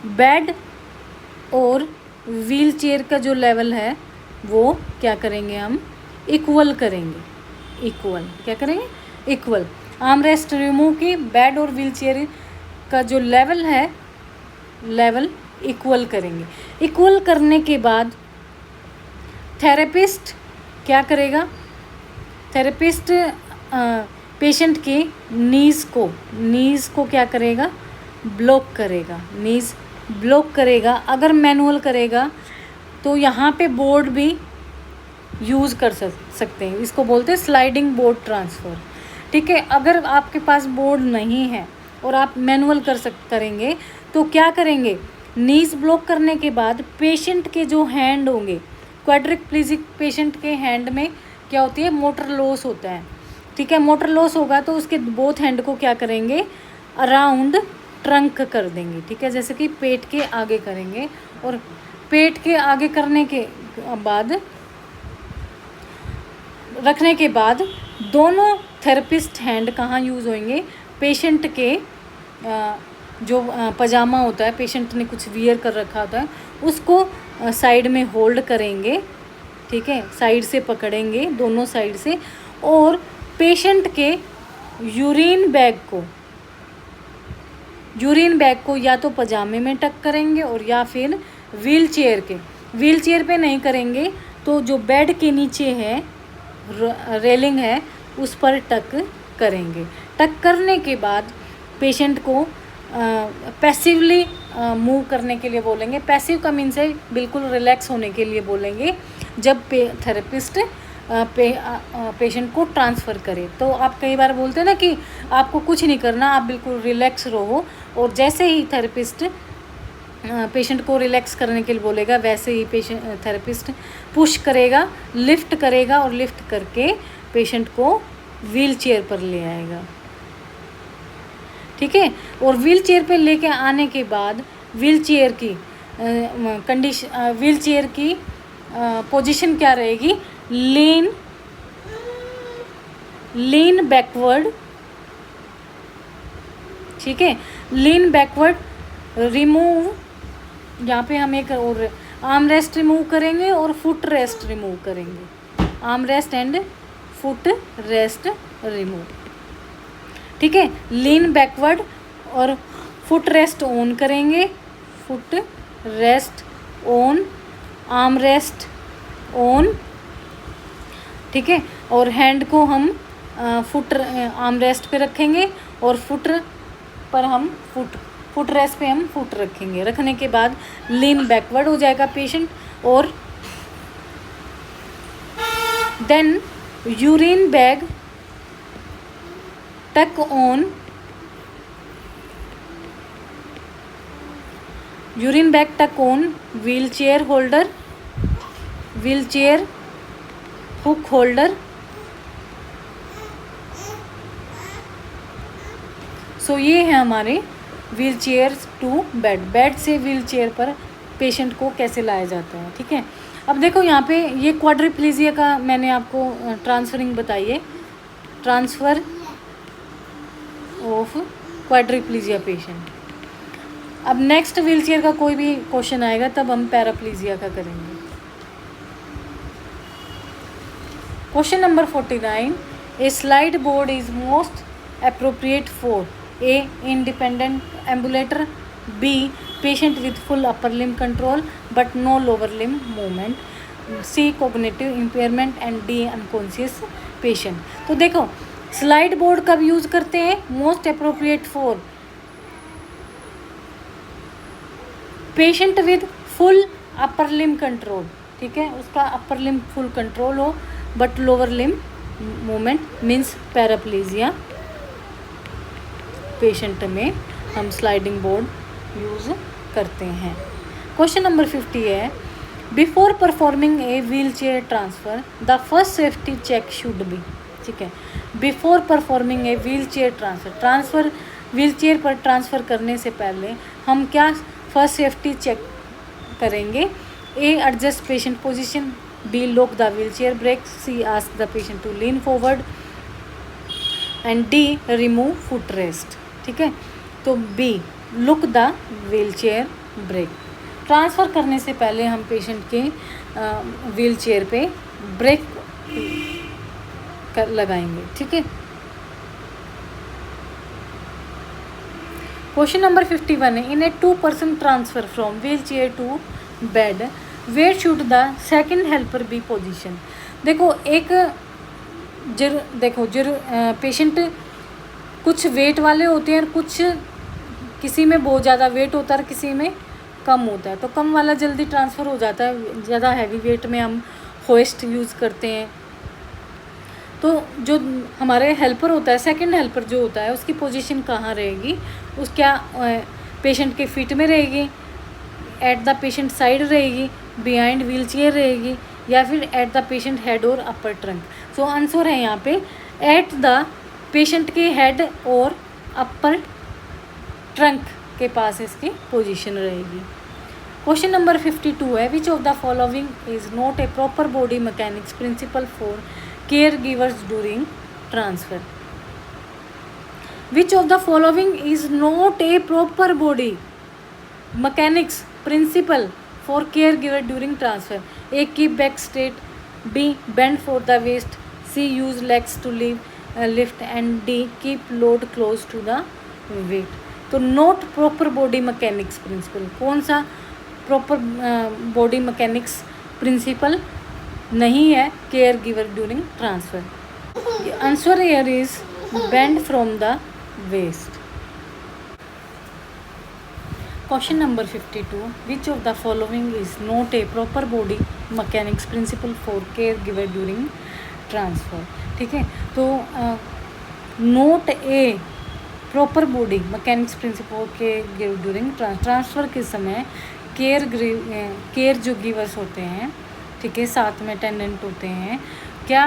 S1: बेड और व्हील चेयर का जो लेवल है वो क्या करेंगे, हम इक्वल करेंगे, इक्वल, क्या करेंगे, इक्वल। आर्म रेस्ट रिमूव की, बेड और व्हील चेयर का जो लेवल है, लेवल इक्वल करेंगे। इक्वल करने के बाद थेरेपिस्ट क्या करेगा, थेरेपिस्ट पेशेंट के नीज़ को क्या करेगा, ब्लॉक करेगा, नीज़ ब्लॉक करेगा। अगर मैनुअल करेगा तो यहाँ पे बोर्ड भी यूज़ कर सकते हैं, इसको बोलते हैं स्लाइडिंग बोर्ड ट्रांसफ़र, ठीक है। अगर आपके पास बोर्ड नहीं है और आप मैनुअल करेंगे तो क्या करेंगे, नीज़ ब्लॉक करने के बाद पेशेंट के जो हैंड होंगे, क्वाड्रिप्लीजिक पेशेंट के हैंड में क्या होती है, मोटर लॉस होता है, ठीक है। मोटर लॉस होगा तो उसके बोथ हैंड को क्या करेंगे, अराउंड ट्रंक कर देंगे, ठीक है, जैसे कि पेट के आगे करेंगे, और पेट के आगे करने के बाद, रखने के बाद दोनों थेरेपिस्ट हैंड कहाँ यूज़ होंगे, पेशेंट के जो पजामा होता है, पेशेंट ने कुछ वियर कर रखा होता है, उसको साइड में होल्ड करेंगे, ठीक है, साइड से पकड़ेंगे दोनों साइड से, और पेशेंट के यूरिन बैग को या तो पजामे में टक करेंगे और या फिर व्हील चेयर पे नहीं करेंगे तो जो बेड के नीचे है रेलिंग है उस पर टक करेंगे। टक करने के बाद पेशेंट को पैसिवली मूव करने के लिए बोलेंगे। पैसिव का मीन्स है बिल्कुल रिलैक्स होने के लिए बोलेंगे जब थेरेपिस्ट पेशेंट को ट्रांसफ़र करे। तो आप कई बार बोलते हैं ना कि आपको कुछ नहीं करना, आप बिल्कुल रिलैक्स रहो, और जैसे ही थेरेपिस्ट पेशेंट को रिलैक्स करने के लिए बोलेगा वैसे ही थेरेपिस्ट पुश करेगा, लिफ्ट करेगा, और लिफ्ट करके पेशेंट को व्हील चेयर पर ले आएगा, ठीक है। और व्हील चेयर पे लेके आने के बाद व्हील चेयर की पोजीशन क्या रहेगी, लीन बैकवर्ड, ठीक है, लीन बैकवर्ड, रिमूव, यहाँ पे हम एक और आर्म रेस्ट रिमूव करेंगे और फुट रेस्ट रिमूव करेंगे, arm rest and foot rest remove, ठीक है। लीन बैकवर्ड और फुट रेस्ट ऑन करेंगे, foot rest on, arm rest on, ठीक है, और हैंड को हम आर्म रेस्ट पे रखेंगे और फुट रेस्ट पे हम फुट रखेंगे। रखने के बाद लीन बैकवर्ड हो जाएगा पेशेंट, और then urine bag tuck on, urine bag tuck on wheel chair holder, wheel chair hook holder. So ये है हमारे wheel chair to bed, bed से व्हील चेयर पर पेशेंट को कैसे लाया जाता है, ठीक है। अब देखो यहाँ पे ये क्वाड्रिप्लीजिया का मैंने आपको ट्रांसफरिंग बताई है, ट्रांसफ़र ऑफ क्वाड्रिप्लीजिया पेशेंट। अब नेक्स्ट व्हील चेयर का कोई भी क्वेश्चन आएगा तब हम पैराप्लीजिया का करेंगे। Question number 49, A slide board is most appropriate for A. Independent ambulator, B. Patient with full upper limb control but no lower limb movement, C. Cognitive impairment and D. Unconscious patient. तो देखो slide board कब use करते हैं? Most appropriate for patient with full upper limb control, ठीक है, उसका upper limb full control हो but lower limb movement means paraplegia patient में हम स्लाइडिंग बोर्ड यूज़ करते हैं। क्वेश्चन नंबर 50 है, before performing a wheel chair transfer the first safety check should be, ठीक है, before performing a wheel chair transfer wheel chair पर transfer करने से पहले हम क्या फर्स्ट सेफ्टी चेक करेंगे? A. Adjust patient position, B. Lock the wheel chair brake, C. Ask the patient to lean forward and D. Remove foot rest, ठीक है। तो B. Look the wheel chair brake. Transfer करने से पहले हम patient के wheel chair पे break लगाएंगे, ठीक है। क्वेश्चन नंबर 51 है, in a 2-person transfer from wheel chair to bed where should the second helper be position. देखो एक पेशेंट कुछ वेट वाले होते हैं और कुछ किसी में बहुत ज़्यादा वेट होता है और किसी में कम होता है, तो कम वाला जल्दी ट्रांसफ़र हो जाता है। ज़्यादा हैवी वेट में हम होइस्ट यूज़ करते हैं। तो जो हमारे हेल्पर होता है, सेकंड हेल्पर जो होता है, उसकी पोजीशन कहाँ रहेगी? उस क्या पेशेंट के फीट में रहेगी, एट द पेशेंट साइड रहेगी, बिहाइंड व्हील चेयर रहेगी, या फिर एट द पेशेंट हेड और अपर ट्रंक। सो आंसर है यहाँ पे एट द पेशेंट के हेड और अपर ट्रंक के पास इसकी पोजीशन रहेगी। क्वेश्चन नंबर 52 है, which of the following is not a proper body mechanics principle for care givers during transfer. Which of the following is not a proper body mechanics principle for care giver during transfer? A. Keep back straight, B. Bend for the waist, C. Use legs to lift and D. Keep load close to the weight. तो not proper body mechanics principle, कौन सा proper body mechanics principal नहीं है care giver during transfer? Answer here is bend from the waist. Question number 52, which of the following is not a proper body mechanics principle for care giver during transfer, ठीक है। तो not a proper body mechanics principle care giver during transfer के समय care जो givers होते हैं, ठीक है, साथ में अटेंडेंट होते हैं, क्या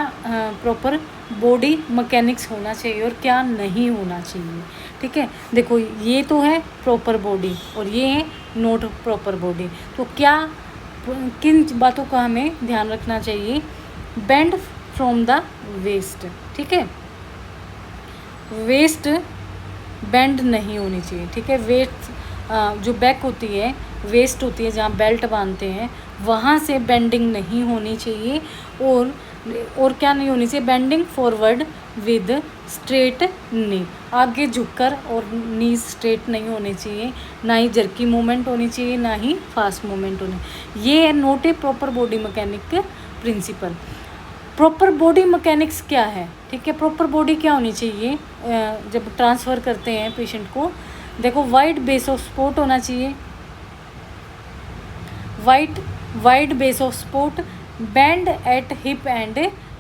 S1: प्रॉपर बॉडी मैकेनिक्स होना चाहिए और क्या नहीं होना चाहिए, ठीक है। देखो ये तो है प्रॉपर बॉडी और ये है नॉट प्रॉपर बॉडी। तो क्या किन बातों का हमें ध्यान रखना चाहिए? बेंड फ्रॉम द वेस्ट, ठीक है, वेस्ट बेंड नहीं होनी चाहिए, ठीक है। वेस्ट जो बैक होती है, वेस्ट होती है जहाँ बेल्ट बांधते हैं, वहाँ से बेंडिंग नहीं होनी चाहिए। और क्या नहीं होनी चाहिए? Bending forward with straight knee, आगे झुककर, और नी स्ट्रेट नहीं होनी चाहिए, ना ही जर्की मूवमेंट होनी चाहिए, ना ही फास्ट मूवमेंट होनी। ये है not a proper body mechanic principle. Proper body mechanics क्या है, ठीक है। प्रॉपर बॉडी क्या होनी चाहिए जब ट्रांसफ़र करते हैं पेशेंट को? देखो वाइड बेस ऑफ सपोर्ट होना चाहिए, wide base of support, bend at hip and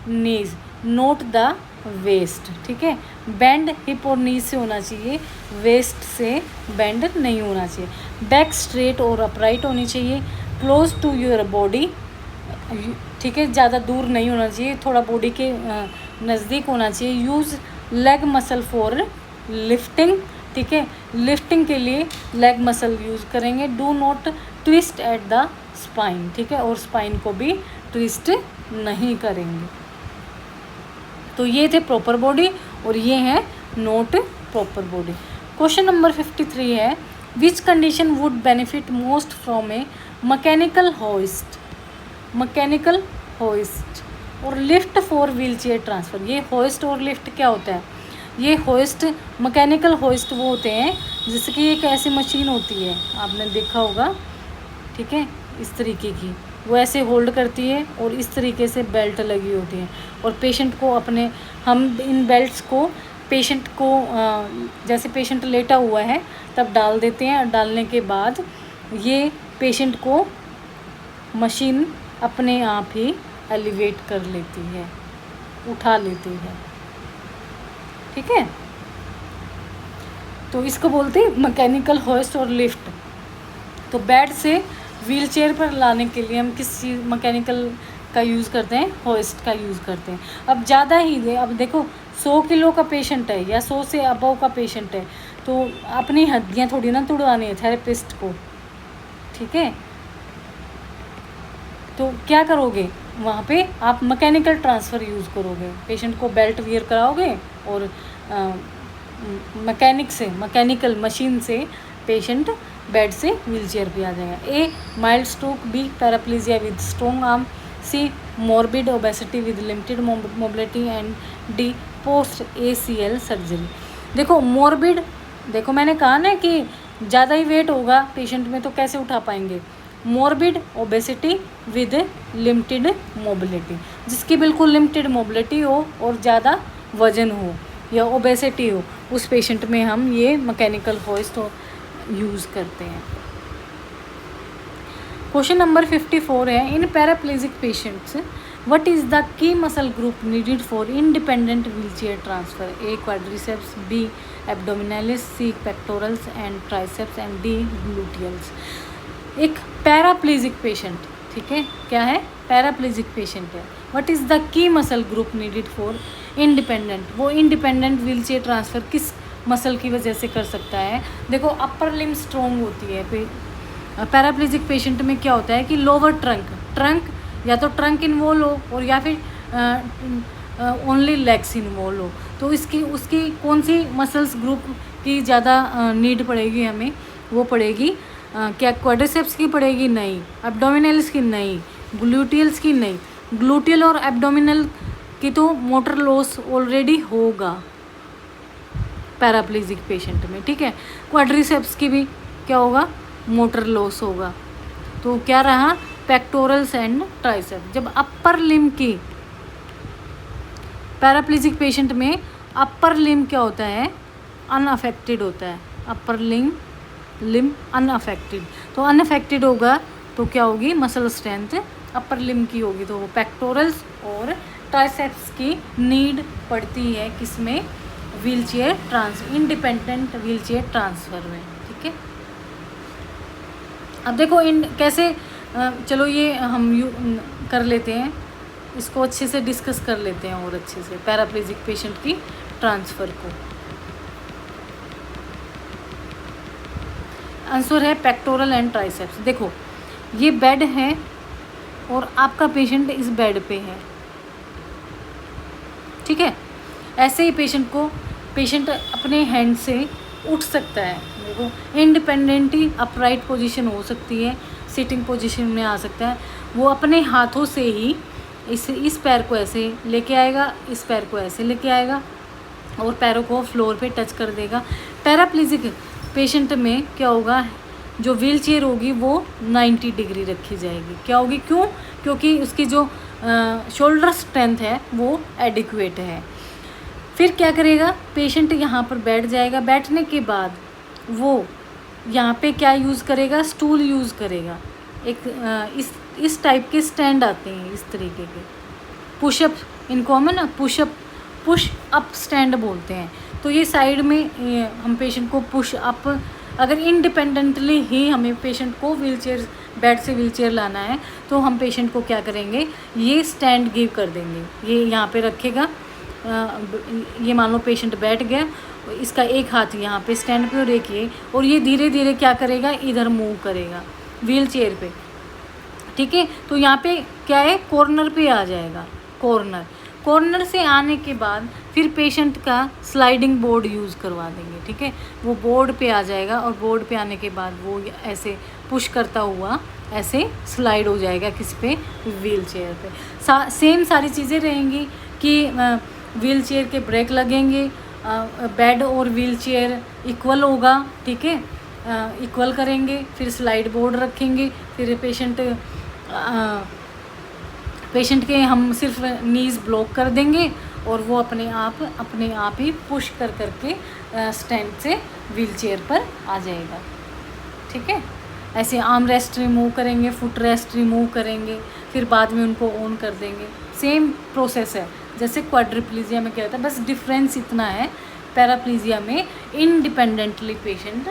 S1: knees, not the waist, ठीक है। बेंड हिप और नीज से होना चाहिए, वेस्ट से बेंड नहीं होना चाहिए। बैक स्ट्रेट और अपराइट होनी चाहिए, क्लोज टू योर बॉडी, ठीक है, ज़्यादा दूर नहीं होना चाहिए, थोड़ा बॉडी के नज़दीक होना चाहिए। Use leg muscle for lifting, ठीक है, लिफ्टिंग के लिए लेग मसल यूज़ करेंगे। Do not twist at the spine, ठीक है, और स्पाइन को भी ट्विस्ट नहीं करेंगे। तो ये थे प्रॉपर बॉडी और ये है not proper body. Question number 53 है, which condition would benefit most from a mechanical hoist और lift for wheel chair transfer? ये होइस्ट और लिफ्ट क्या होता है? ये होइस्ट, मैकेनिकल होइस्ट वो होते हैं जैसे कि एक ऐसी मशीन होती है, आपने देखा होगा, ठीक है, इस तरीके की, वो ऐसे होल्ड करती है और इस तरीके से बेल्ट लगी होती है, और पेशेंट को अपने, हम इन बेल्ट्स को पेशेंट को जैसे पेशेंट लेटा हुआ है तब डाल देते हैं, और डालने के बाद ये पेशेंट को मशीन अपने आप ही एलिवेट कर लेती है, उठा लेती है, ठीक है। तो इसको बोलते हैं मैकेनिकल होइस्ट और लिफ्ट। तो बेड से व्हील चेयर पर लाने के लिए हम किस चीज़ मैकेनिकल का यूज़ करते हैं, होइस्ट का यूज़ करते हैं। अब ज़्यादा ही अब देखो 100 किलो का पेशेंट है या 100 से अबव का पेशेंट है, तो अपनी हड्डियाँ थोड़ी ना तुड़वानी है थेरेपिस्ट को, ठीक है। तो क्या करोगे वहाँ पे, आप मैकेनिकल ट्रांसफ़र यूज़ करोगे, पेशेंट को बेल्ट वियर कराओगे और मैकेनिकल मशीन से पेशेंट बेड से व्हीलचेयर पे आ जाएगा। A mild stroke, B paraplegia with strong arm, C morbid obesity with limited mobility and D post ACL surgery. देखो मॉर्बिड, देखो मैंने कहा ना कि ज़्यादा ही वेट होगा पेशेंट में तो कैसे उठा पाएंगे। Morbid obesity with limited mobility, जिसकी बिल्कुल लिमिटेड मोबिलिटी हो और ज़्यादा वजन हो या ओबेसिटी हो, उस पेशेंट में हम ये मैकेनिकल होइस्ट यूज़ करते हैं। क्वेश्चन नंबर 54 है, in paraplegic patients what is the key muscle group needed for independent wheelchair transfer. A quadriceps, B abdominalis, C pectorals and triceps and D gluteals. एक paraplegic patient, ठीक है, क्या है, paraplegic patient है, what is the key muscle group needed for independent, वो independent wheelchair transfer किस muscle की वजह से कर सकता है। देखो अपर लिम्ब स्ट्रॉन्ग होती है, पैराप्लेजिक पेशेंट में क्या होता है कि लोअर ट्रंक या तो ट्रंक इन्वॉल्व हो और या फिर ओनली लेग्स इन्वॉल्व हो, तो उसकी कौन सी मसल्स ग्रुप की ज़्यादा नीड पड़ेगी हमें, वो पड़ेगी क्या क्वाड्रिसेप्स की पड़ेगी, नहीं, एब्डोमिनल्स की नहीं, ग्लूटियल्स की नहीं। ग्लूटियल और एब्डोमिनल की तो मोटर लॉस ऑलरेडी होगा पैराप्लेजिक पेशेंट में, ठीक है। क्वाड्रिसेप्स की भी क्या होगा, मोटर लॉस होगा। तो क्या रहा, पेक्टोरल्स एंड ट्राइसेप्स। जब अपर लिम्ब की पैराप्लेजिक पेशेंट में अपर लिम्ब क्या होता है, अनअफेक्टेड होता है, अपर लिम्ब अनअफेक्टेड, तो अनअफेक्टेड होगा तो क्या होगी, मसल स्ट्रेंथ अपर लिम्ब की होगी, तो वो पेक्टोरल्स और ट्राइसेप्स की नीड पड़ती है किसमें, इंडिपेंडेंट व्हीलचेयर ट्रांसफ़र में, ठीक है। अब देखो इन कैसे, चलो ये हम कर लेते हैं, इसको अच्छे से डिस्कस कर लेते हैं और अच्छे से पैराप्लेजिक पेशेंट की ट्रांसफ़र को। आंसर है पेक्टोरल एंड ट्राइसेप्स। देखो ये बेड है और आपका पेशेंट इस बेड पे है, ठीक है। ऐसे ही पेशेंट अपने हैंड से उठ सकता है, देखो इंडिपेंडेंटली अपराइट पोजीशन हो सकती है, सिटिंग पोजीशन में आ सकता है, वो अपने हाथों से ही इस पैर को ऐसे लेके आएगा, इस पैर को ऐसे लेके आएगा और पैरों को फ्लोर पे टच कर देगा। पैराप्लेजिक पेशेंट में क्या होगा, जो व्हील चेयर होगी वो 90 डिग्री रखी जाएगी, क्या होगी, क्यों, क्योंकि उसकी जो शोल्डर स्ट्रेंथ है वो एडिक्वेट है। फिर क्या करेगा, पेशेंट यहाँ पर बैठ जाएगा, बैठने के बाद वो यहाँ पे क्या यूज़ करेगा, स्टूल यूज़ करेगा। एक इस टाइप के स्टैंड आते हैं इस तरीके के, पुशअप, इनको हम ना पुश अप स्टैंड बोलते हैं। तो ये साइड में हम पेशेंट को पुश अप, अगर इंडिपेंडेंटली ही हमें पेशेंट को व्हीलचेयर, बेड से व्हीलचेयर लाना है तो हम पेशेंट को क्या करेंगे, ये स्टैंड गिव कर देंगे, ये यहाँ पे रखेगा, ये मान लो पेशेंट बैठ गया, इसका एक हाथ यहाँ पे स्टैंड पे और एक ये, और ये धीरे धीरे क्या करेगा, इधर मूव करेगा व्हील चेयर पे, ठीक है। तो यहाँ पे क्या है, कॉर्नर पे आ जाएगा, कॉर्नर से आने के बाद फिर पेशेंट का स्लाइडिंग बोर्ड यूज़ करवा देंगे, ठीक है। वो बोर्ड पे आ जाएगा और बोर्ड पे आने के बाद वो ऐसे पुश करता हुआ ऐसे स्लाइड हो जाएगा किस पे, व्हील चेयर पे। सेम सारी चीज़ें रहेंगी कि व्हील चेयर के ब्रेक लगेंगे, बेड और व्हील चेयर इक्वल होगा, ठीक है, इक्वल करेंगे, फिर स्लाइड बोर्ड रखेंगे, फिर पेशेंट के हम सिर्फ नीज़ ब्लॉक कर देंगे और वो अपने आप ही पुश कर करके स्टैंड से व्हील चेयर पर आ जाएगा, ठीक है। ऐसे आर्म रेस्ट रिमूव करेंगे, फुट रेस्ट रिमूव करेंगे, फिर बाद में उनको ऑन कर देंगे। सेम प्रोसेस है जैसे क्वाड्रिप्लीजिया में क्या था, बस डिफरेंस इतना है, पैराप्लीजिया में इंडिपेंडेंटली पेशेंट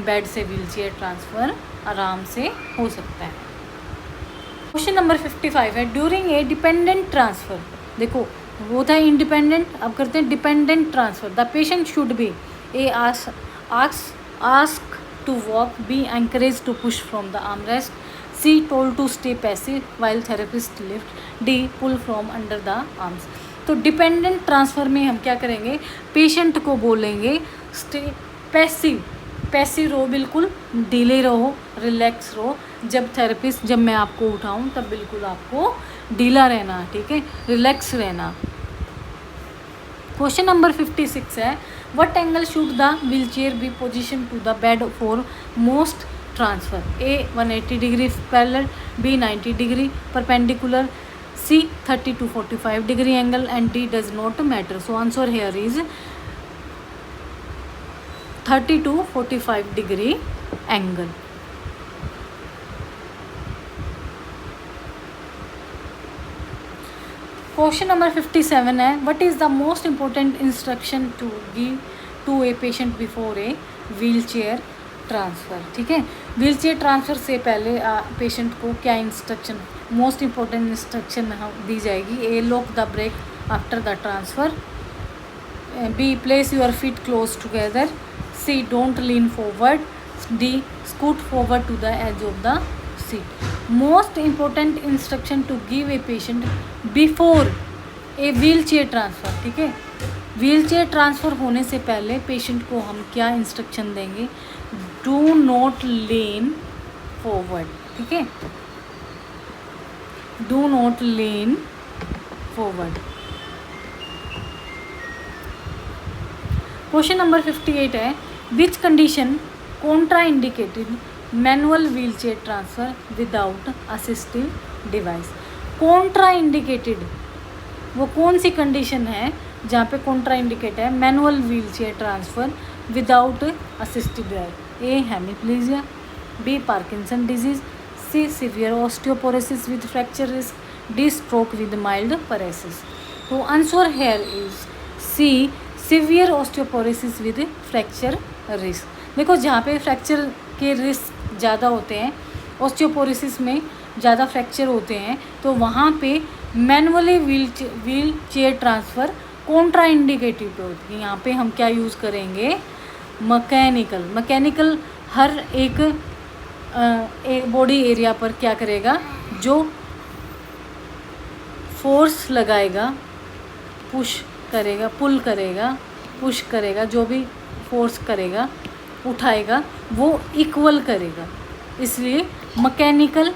S1: बेड से व्हील चेयर ट्रांसफ़र आराम से हो सकता है। क्वेश्चन नंबर 55 है, ड्यूरिंग ए डिपेंडेंट ट्रांसफ़र, देखो वो था इंडिपेंडेंट, अब करते हैं dependent transfer. The patient should be A ask to walk, B encourage to push from the arm rest, C told to stay passive while therapist lift, D pull from under the arms. तो dependent transfer में हम क्या करेंगे, patient को बोलेंगे stay passive, passive रहो, बिल्कुल ढीले रहो, रिलैक्स रहो। जब मैं आपको उठाऊं तब बिल्कुल आपको ढीला रहना, ठीक है, रिलैक्स रहना। क्वेश्चन नंबर 56 है, what angle should the wheel chair be position to the bed for most transfer, A 180 degree parallel, B 90 degree perpendicular, C 30 to 45 degree angle, and D does not matter. So answer here is 30 to 45 degree angle. Question number 57 है, what is the most important instruction to give to a patient before a wheelchair transfer, ठीक है। Wheel chair transfer से पहले patient को क्या instruction, most important instruction दी जाएगी, A lock the brake after the transfer, B place your feet close together, C don't lean forward, D scoot forward to the edge of the seat. Most important instruction to give a patient before a wheel chair transfer, ठीक है। Wheel chair transfer होने से पहले patient को हम क्या instruction देंगे, do not lean forward, ठीक है, do not lean forward. Question number 58 है, which condition contra indicated manual wheel chair transfer without assistive device. Contra indicated वो कौन सी कंडीशन है जहाँ पे कॉन्ट्रा इंडिकेट है manual wheel chair transfer without assistive device, A hemiplegia, B Parkinson disease, C severe osteoporosis with fracture risk, D stroke with mild paralysis. तो answer here is C severe osteoporosis with fracture risk. देखो जहाँ पे fracture के risk ज़्यादा होते हैं, osteoporosis में ज़्यादा फ्रैक्चर होते हैं, तो वहाँ पे manually wheel chair transfer Contra indicative होती है। यहाँ पे हम क्या यूज़ करेंगे, मैकेनिकल हर एक बॉडी एरिया पर क्या करेगा, जो फोर्स लगाएगा, पुश करेगा, पुल करेगा, पुश करेगा, जो भी फोर्स करेगा, उठाएगा, वो इक्वल करेगा। इसलिए मैकेनिकल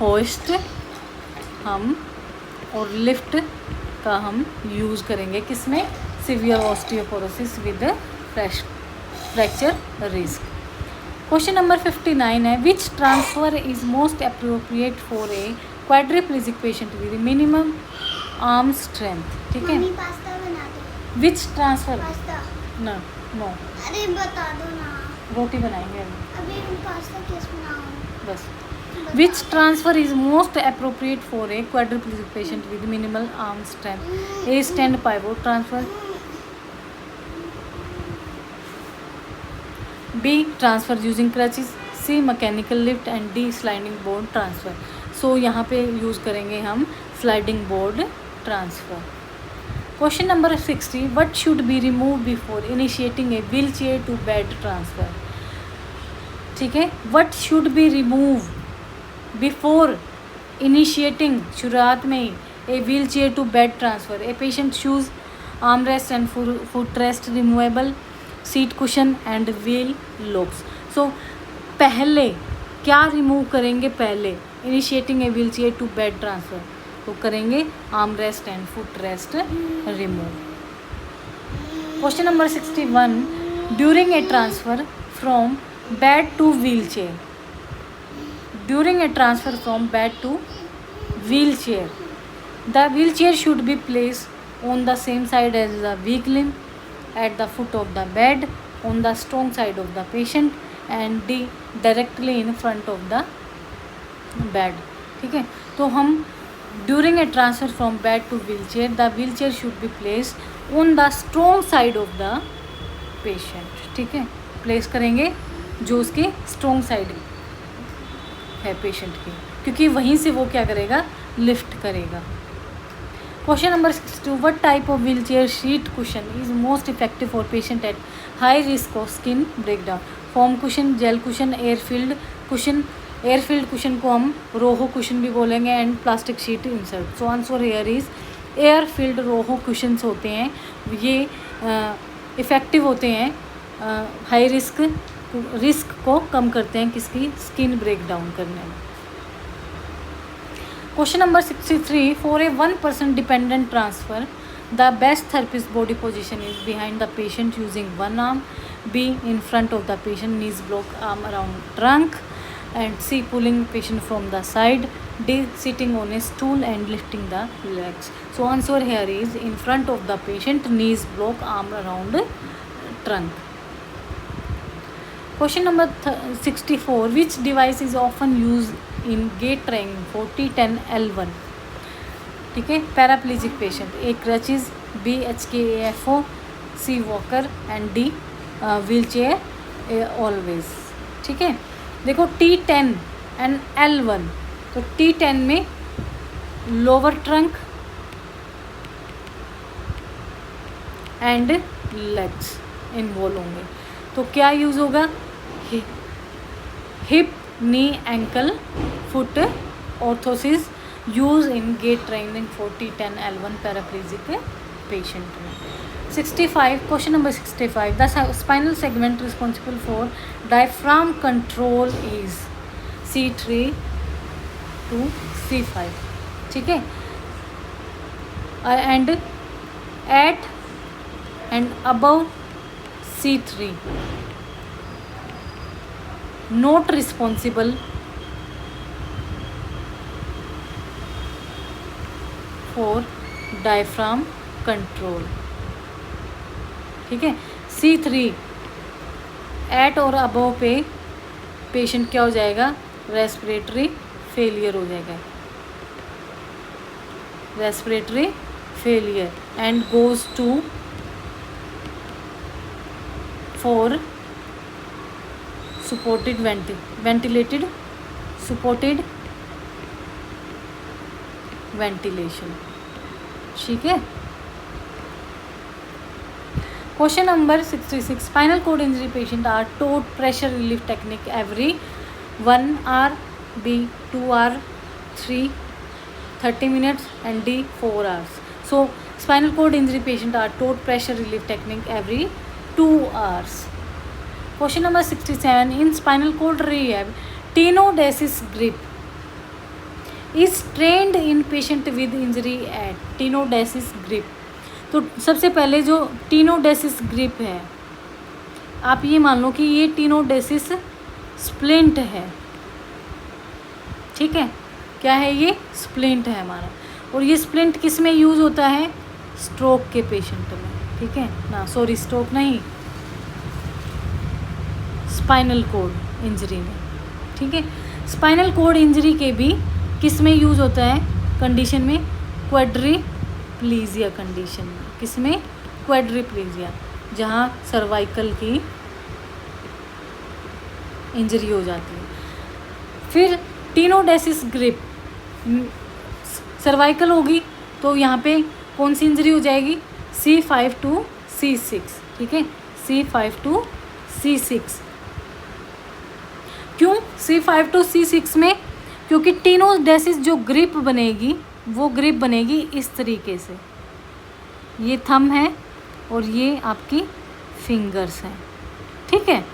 S1: होस्ट हम और लिफ्ट का हम यूज़ करेंगे किसमें, severe osteoporosis with fracture risk. Question number 59 है, which transfer is most appropriate for a quadriplegic patient with minimum arm strength, ठीक है।
S2: पास्ता बना दो।
S1: विच ट्रांसफ़र,
S2: पास्ता
S1: नो
S2: अरे बता दो ना,
S1: रोटी बनाएंगे
S2: अभी पास्ता कैसे बनाऊं,
S1: बस। Which transfer is most appropriate for a quadriplegic patient with minimal arm strength? A stand pivot transfer, B transfer using crutches, C mechanical lift, and D sliding board transfer. So यहाँ पे use करेंगे हम sliding board transfer. Question number 60. What should be removed before initiating a wheelchair to bed transfer? ठीक है, what should be removed before initiating, शुरुआत में ही, a wheel chair to bed transfer, A patient shoes, arm rest and foot rest removable, seat cushion and wheel locks. So पहले क्या remove करेंगे, पहले initiating a wheel chair to bed transfer, तो करेंगे arm rest and foot rest remove. Question number 61, during a transfer from bed to wheel chair, during a transfer from bed to wheel chair, the wheel chair should be placed on the same side as the weak limb, at the foot of the bed, on the strong side of the patient and directly in front of the bed। ठीक है, तो हम during a transfer from bed to wheelchair, the wheelchair should be placed on the strong side of the patient। ठीक है, place करेंगे जो उसके strong side है पेशेंट की, क्योंकि वहीं से वो क्या करेगा, लिफ्ट करेगा। Question number 62, what type of wheel chair sheet cushion is most effective for patient at high risk of skin breakdown, foam cushion, gel cushion, airfield cushion, airfield cushion को हम रोहो कुशन भी बोलेंगे, and plastic sheet insert. So answer here is airfield Roho cushions होते हैं, ये effective होते हैं, high risk को कम करते हैं किसकी, स्किन ब्रेकडाउन करने में। Question number 63, for a 1% dependent transfer the best therapist body position is behind the patient using one arm, B in front of the patient, knees block arm around trunk, and C pulling patient from the side, D sitting on a stool and lifting the legs. So answer here is in front of the patient, knees block arm around trunk. Question number 64, which device is often use in gait training for T10L1। ठीक है, paraplegic patient, A crutches, B HKAFO, C walker and D wheel chair always. ठीक है, देखो T10 and L1, तो T10 में lower trunk and legs involve होंगे, तो क्या यूज़ होगा, hip, knee, ankle, foot orthosis use in gait training for T10L1 paraplegic patient में। 65, question number 65, the spinal segment responsible for diaphragm control is C3 to C5। ठीक है, and at and above C3, not responsible for diaphragm control। ठीक है, C3 eight or above पे patient क्या हो जाएगा, respiratory failure हो जाएगा, respiratory failure, and goes to for supported ventilated supported ventilation। ठीक है, question number 66, spinal cord injury patient are taught pressure relief technique every 1 hour, B 2 hour, 3 30 minutes and D 4 hours। so spinal cord injury patient are taught pressure relief technique every 2 hours। Question number 67, in spinal cord rehab, tenodesis grip is trained in patient with injury at tenodesis grip। तो सबसे पहले जो टीनोडेसिस grip है, आप ये मान लो कि ये टीनोडेसिस स्प्लिंट है। ठीक है, क्या है ये, स्प्लिंट है हमारा, और ये स्प्लिंट किस में यूज़ होता है, स्ट्रोक के पेशेंट में। ठीक है ना, सॉरी स्ट्रोक नहीं, स्पाइनल कोड इंजरी में। ठीक है, स्पाइनल कोड इंजरी के भी किस में यूज़ होता है, कंडीशन में क्वाड्रिप्लीजिया कंडीशन में। किस में, क्वाड्रिप्लीजिया, जहाँ सर्वाइकल की इंजरी हो जाती है। फिर टीनोडेसिस ग्रिप, सर्वाइकल होगी तो यहाँ पे कौन सी इंजरी हो जाएगी, C5 to C6। ठीक है, C5 to C6। क्यों C5 to C6 में, क्योंकि टीनोडेसिस जो ग्रिप बनेगी वो ग्रिप बनेगी इस तरीके से, ये थंब है और ये आपकी फिंगर्स हैं। ठीक है,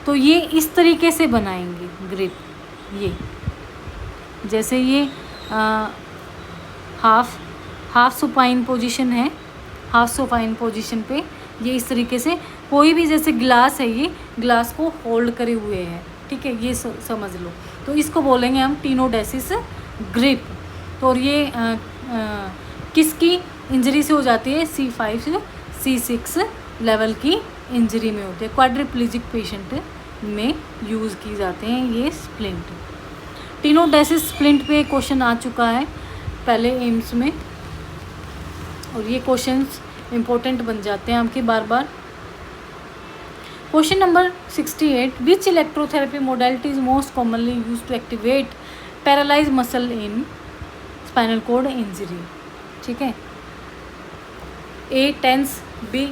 S1: तो ये इस तरीके से बनाएंगे ग्रिप, ये जैसे ये हाफ सुपाइन पोजीशन है, हाफ सुपाइन पोजीशन पे ये इस तरीके से कोई भी जैसे ग्लास है, ये ग्लास को होल्ड करे हुए है, ठीक है, ये समझ लो। तो इसको बोलेंगे हम टीनोडेसिस ग्रिप। तो और ये किसकी इंजरी से हो जाती है? C5 C6 लेवल की इंजरी में होती है। क्वाड्रिप्लीजिक पेशेंट में यूज़ की जाते हैं ये स्प्लिंट। टीनोडेसिस स्प्लिंट पे क्वेश्चन आ चुका है पहले एम्स में, और ये क्वेश्चंस इंपॉर्टेंट बन जाते हैं आपके बार बार। Question number 68, which electrotherapy modality is most commonly use to activate paralyse muscle in spinal cord injury? ठीक है, A TENS, B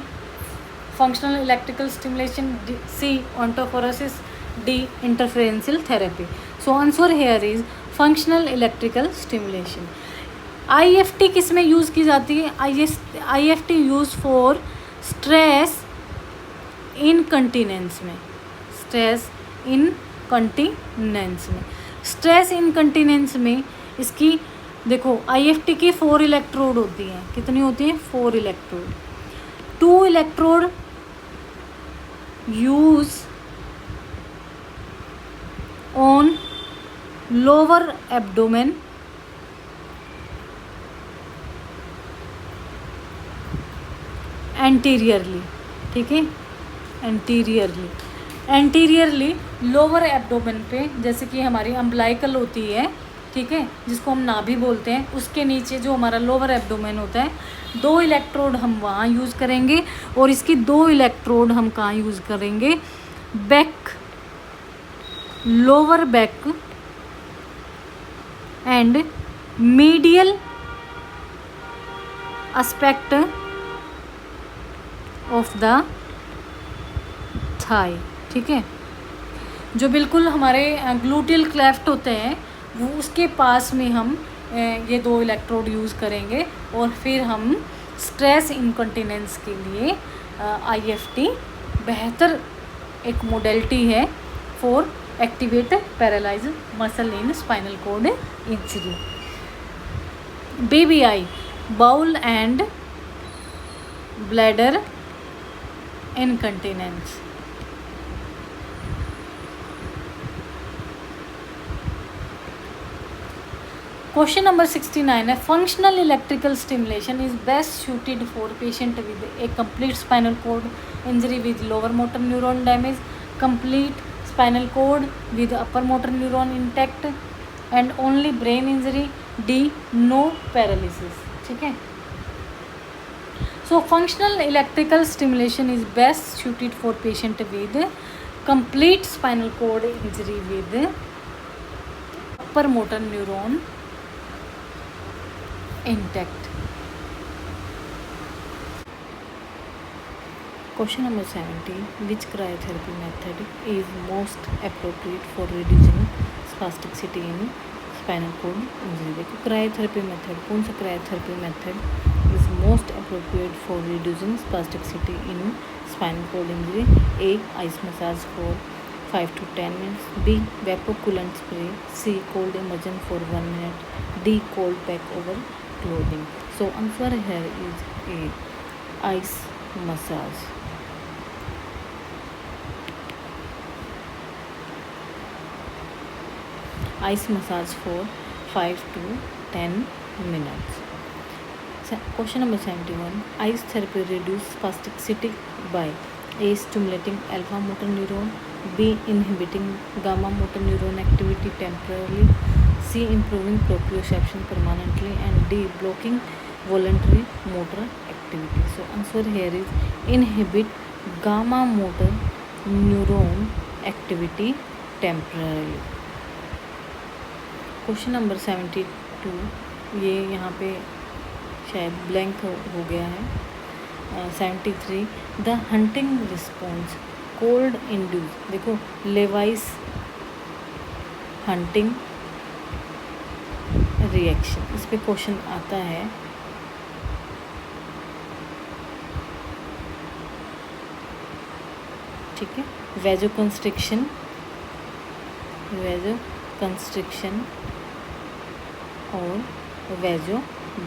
S1: functional electrical stimulation, C iontophoresis, D interferential therapy. So answer here is functional electrical stimulation. IFT किस में use की जाती है? IFT use for stress incontinence में, stress incontinence में। Stress incontinence में इसकी देखो IFT की 4 इलेक्ट्रोड होती हैं। कितनी होती हैं? 4 electrode. 2 electrode use on lower abdomen anteriorly, ठीक है, एंटीरियरली लोअर एब्डोमेन पे, जैसे कि हमारी अम्बलाइकल होती है, ठीक है, जिसको हम नाभि बोलते हैं, उसके नीचे जो हमारा लोअर एब्डोमेन होता है, 2 इलेक्ट्रोड हम वहाँ यूज़ करेंगे। और इसकी 2 इलेक्ट्रोड हम कहाँ यूज़ करेंगे? Back, lower back and medial aspect of the thigh, ठीक है, जो बिल्कुल हमारे ग्लूटियल क्लेफ्ट होते हैं वो उसके पास में हम ये 2 इलेक्ट्रोड यूज़ करेंगे। और फिर हम स्ट्रेस इनकंटिनेंस के लिए IFT बेहतर एक मोडेलिटी है for activate paralyse muscle in spinal cord injury. BBI bowel and bladder incontinence. Question number 69 है, functional electrical stimulation is best suited for patient with a complete spinal cord injury with lower motor neuron damage, complete spinal cord with upper motor neuron intact and only brain injury, D no paralysis, ठीक है। So functional electrical stimulation is best suited for patient with complete spinal cord injury with upper motor neuron intact. Question number 70, which cryotherapy method is most appropriate for reducing spasticity in spinal cord injury? देखो cryotherapy method, कौन सा cryotherapy method is most appropriate for reducing spasticity in spinal cord injury? A ice massage for 5 to 10 minutes, B vapor coolant spray, C cold immersion for 1 minute, D cold pack over clothing. So answer here is A ice massage. Ice massage for 5 to 10 minutes. Question number 71, ice therapy reduce spasticity by A stimulating alpha motor neuron, B inhibiting gamma motor neuron activity temporarily, C improving proprioception permanently, and D blocking voluntary motor activity. So answer here is inhibit gamma motor neuron activity temporarily. Question number 72, ये यहाँ पे शायद blank हो गया है। 73, the hunting response cold induce, देखो Levi's hunting reaction, इस पे क्वेश्चन आता है। ठीक है, वेजो कंस्ट्रिक्शन और वेजो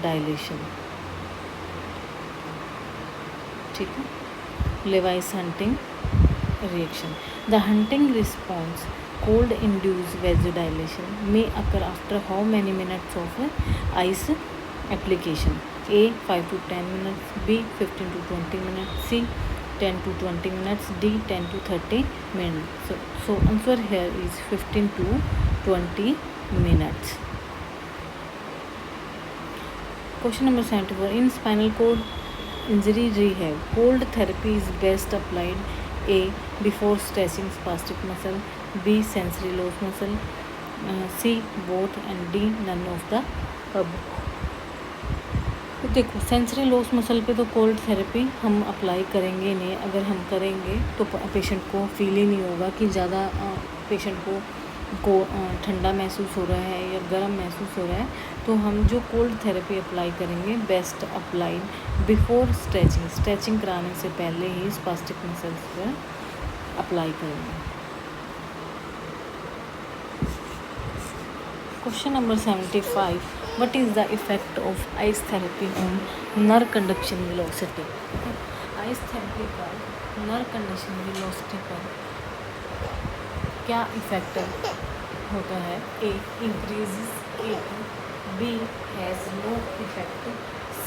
S1: डायलेशन, ठीक है। Levi's hunting reaction, the hunting response cold induced vasodilation may occur after how many minutes of ice application? A 5 to 10 minutes, B 15 to 20 minutes, C 10 to 20 minutes, D 10 to 30 minutes. So answer here is 15 to 20 minutes. Question number 74. In spinal cord injury rehab, cold therapy is best applied A before stretching spastic muscle, B sensory loss muscle, C both and D none of the above. देखो sensory loss muscle पे तो cold therapy हम apply करेंगे नहीं, अगर हम करेंगे तो पेशेंट को फील ही नहीं होगा कि ज़्यादा पेशेंट को ठंडा महसूस हो रहा है या गर्म महसूस हो रहा है। तो हम जो कोल्ड थेरेपी अप्लाई करेंगे बेस्ट अप्लाइड बिफोर स्ट्रेचिंग कराने से पहले ही स्पास्टिक मसल्स पर अप्लाई करेंगे। Question number 75. What is the effect of ice therapy on nerve conduction velocity? Ice therapy का नर्व कंडक्शन वेलोसिटी पर क्या इफेक्ट होता है? A increases it, B has no effect, C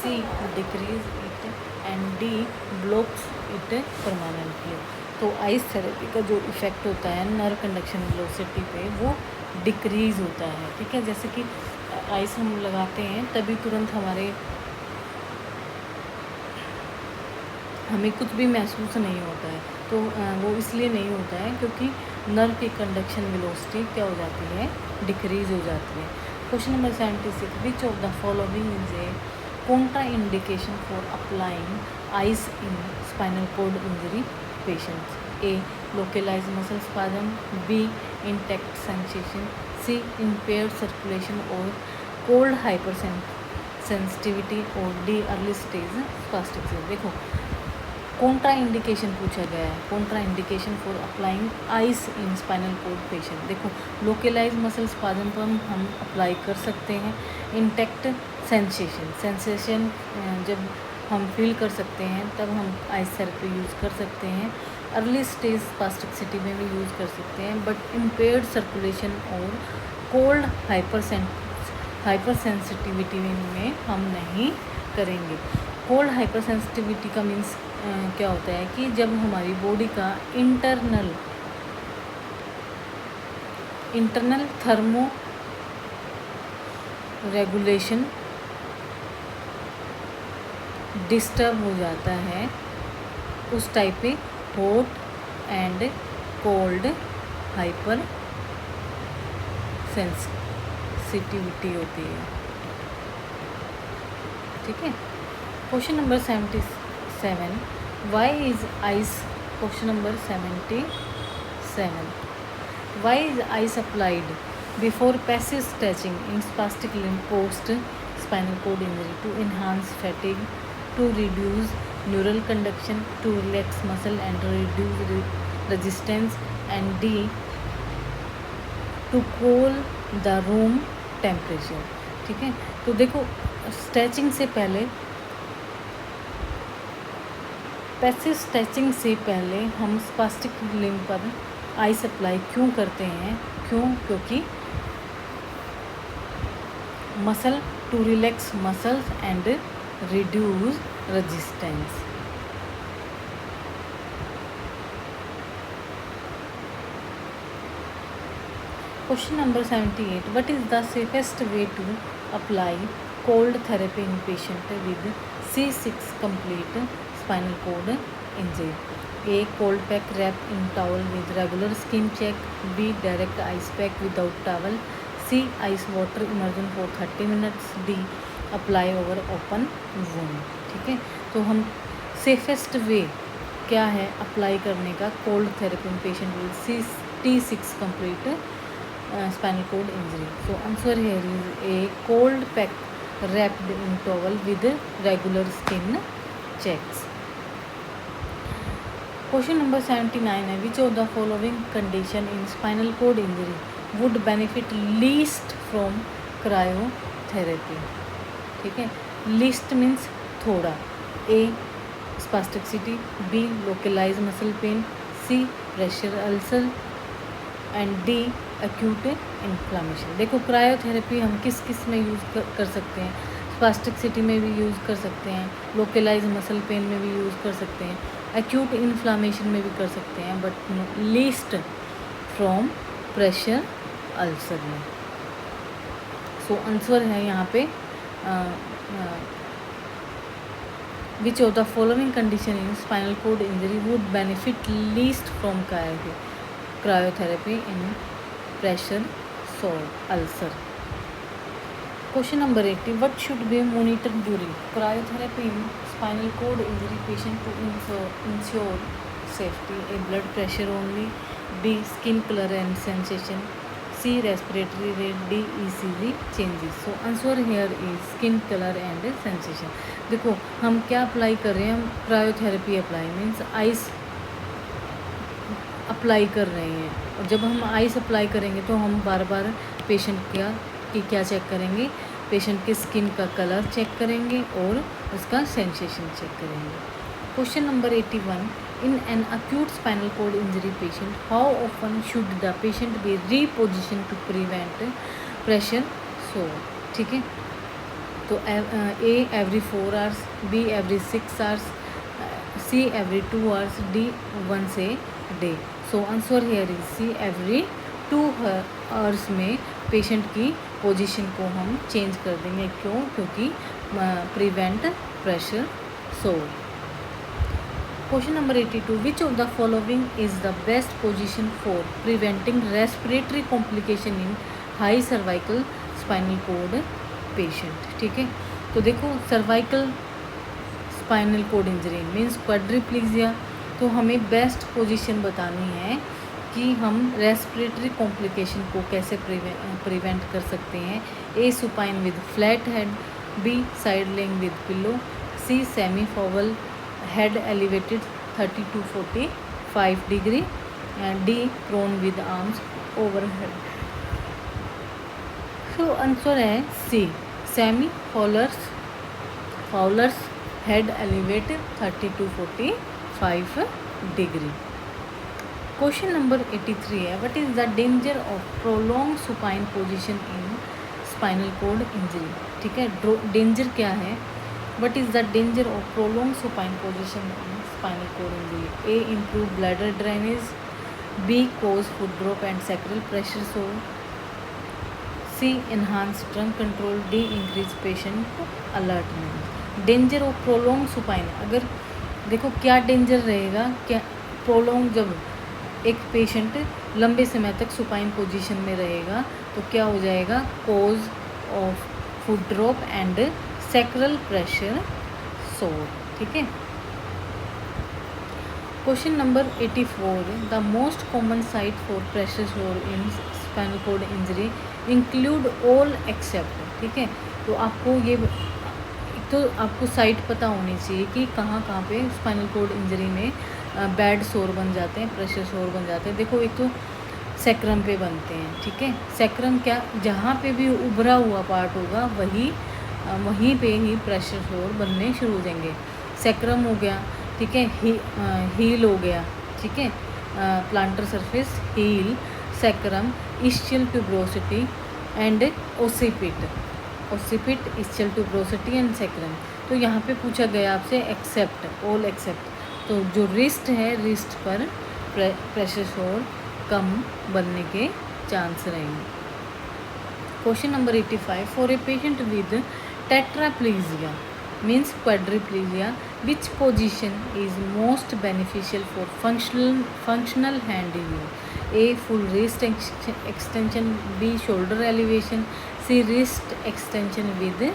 S1: decrease it and D blocks it permanently. तो ice therapy का जो effect होता है नर्व कंडक्शन वेलोसिटी पे वो डिक्रीज़ होता है, ठीक है। जैसे कि आइस हम लगाते हैं तभी तुरंत हमें कुछ भी महसूस नहीं होता है, तो वो इसलिए नहीं होता है क्योंकि नर्व की कंडक्शन वेलोसिटी क्या हो जाती है, डिक्रीज़ हो जाती है। Question number 76. Which of the following is a contraindication for applying ice in spinal cord injury patients? A localized muscle spasm, B intact sensation, C impaired circulation or cold hypersensitivity और D early stage spastic cell। देखो contraindication पूछा गया है, contraindication for applying ice in spinal cord patient. देखो localize muscle spasm पर हम apply कर सकते हैं। इंटैक्ट सेंसेशन जब हम फील कर सकते हैं तब हम आइस थेरेपी यूज़ कर सकते हैं। अर्ली स्टेज स्पास्टिसिटी में भी यूज़ कर सकते हैं, बट इम्पेयर्ड सर्कुलेशन और कोल्ड हाइपरसेंसिटिविटी में हम नहीं करेंगे। कोल्ड हाइपरसेंसिटिविटी का मीन्स क्या होता है कि जब हमारी बॉडी का इंटरनल थर्मो रेगुलेशन डिस्टर्ब हो जाता है, उस टाइप पे hot and cold hypersensitivity होती है, ठीक है। Question number 77. Why is ice, question number 77. Why is ice applied before passive stretching in spastic limb post spinal cord injury? To enhance fatigue, to reduce neural conduction, to relax muscle and reduce resistance, and D to cool the room temperature, ठीक है। तो देखो stretching से पहले, passive stretching से पहले हम spastic limb पर आइस अप्लाई क्यों करते हैं? क्योंकि muscle to relax muscles and reduce resistance. Question number 78. What is the safest way to apply cold therapy in patient with C6 complete spinal cord injury? A cold pack wrap in towel with regular skin check, B direct ice pack without towel, C ice water immersion for 30 minutes, D apply over open wound, ठीक है। तो हम safest way क्या है apply करने का cold therapy in patient with T6 complete spinal cord injury? So answer here is a cold pack wrapped in towel with regular skin checks. Question number 79 है. Which of the following condition in spinal cord injury would benefit least from cryotherapy? ठीक है। List means थोड़ा। A spasticity, B localize muscle pain, C pressure ulcer and D acute inflammation. देखो cryotherapy हम किस किस में use कर सकते हैं, स्पास्टिसिटी में भी यूज़ कर सकते हैं, लोकलाइज मसल पेन में भी यूज़ कर सकते हैं, एक्यूट इन्फ्लामेशन में भी कर सकते हैं, but least from pressure ulcer में। सो आंसर है यहाँ पे विच of the following condition in spinal cord injury would benefit least from cryotherapy in pressure सोर ulcer. Question number 80. What should be monitored during cryotherapy in spinal cord injury patient to ensure safety? A. Blood pressure only. B. Skin color and sensation. C. Respiratory rate. D. ECG changes. So answer here is skin color and sensation. देखो हम क्या apply कर रहे हैं, हम cryotherapy apply means ice apply कर रहे हैं, और जब हम आइस अप्लाई करेंगे तो हम बार बार पेशेंट की क्या चेक करेंगे, पेशेंट के स्किन का कलर चेक करेंगे और उसका सेंसेशन चेक करेंगे। Question number 81. In an acute spinal cord injury patient how often should the patient be reposition to prevent pressure sore. ठीक है, तो A every 4 hours, B every 6 hours, C every 2 hours, D once a day. So answer here is C every 2 hours में patient की position को हम change कर देंगे। क्यों? क्योंकि prevent pressure sore. Question number 82. Which of the following is the best position for preventing respiratory complication in high cervical spinal cord patient. ठीक है, तो देखो cervical spinal cord injury means quadriplegia, तो हमें बेस्ट पोजीशन बतानी है कि हम रेस्पिरेटरी कॉम्प्लिकेशन को कैसे प्रिवेंट कर सकते हैं। A supine with flat head, B side lying with pillow, C semi Fowler head elevated 30 to 45 degree, D prone with arms overhead. तो आंसर है C semi Fowler's head elevated 30 to 45 degree. Question number 83 है what is the danger of prolong supine position in spinal cord injury. ठीक है, danger क्या है, what is the danger of prolong supine position in spinal cord injury. A improve bladder drainage, B cause foot drop and sacral pressure sore, C enhance trunk control, D increase patient alertness. Danger of prolong supine, अगर देखो क्या danger रहेगा, क्या prolong जब एक patient लंबे समय तक सुपाइन पोजीशन में रहेगा तो क्या हो जाएगा, cause of foot drop and sacral pressure sore. ठीक है। Question number 84. The most common site for pressure sore in spinal cord injury include all except. ठीक है, तो आपको ये तो आपको साइट पता होनी चाहिए कि कहाँ कहाँ पे स्पाइनल कोड इंजरी में बैड सोर बन जाते हैं, प्रेशर सोर बन जाते हैं। देखो एक तो सैक्रम पे बनते हैं। ठीक है, सैक्रम क्या, जहाँ पे भी उभरा हुआ पार्ट होगा वहीं पे ही प्रेशर सोर बनने शुरू हो जाएंगे। सैक्रम हो गया, ठीक है, हील हो गया, ठीक है, plantar surface, heel, sacrum, ischial tuberosity and occiput, ischial tuberosity and sacrum. तो यहाँ पे पूछा गया आपसे एक्सेप्ट, ऑल एक्सेप्ट, तो जो रिस्ट है, रिस्ट पर प्रेशर सोर कम बनने के चांस रहेंगे। Question number 85. For a patient with tetraplegia means quadriplegia which position is most beneficial for functional hand use. A full wrist extension, B shoulder elevation, C wrist extension with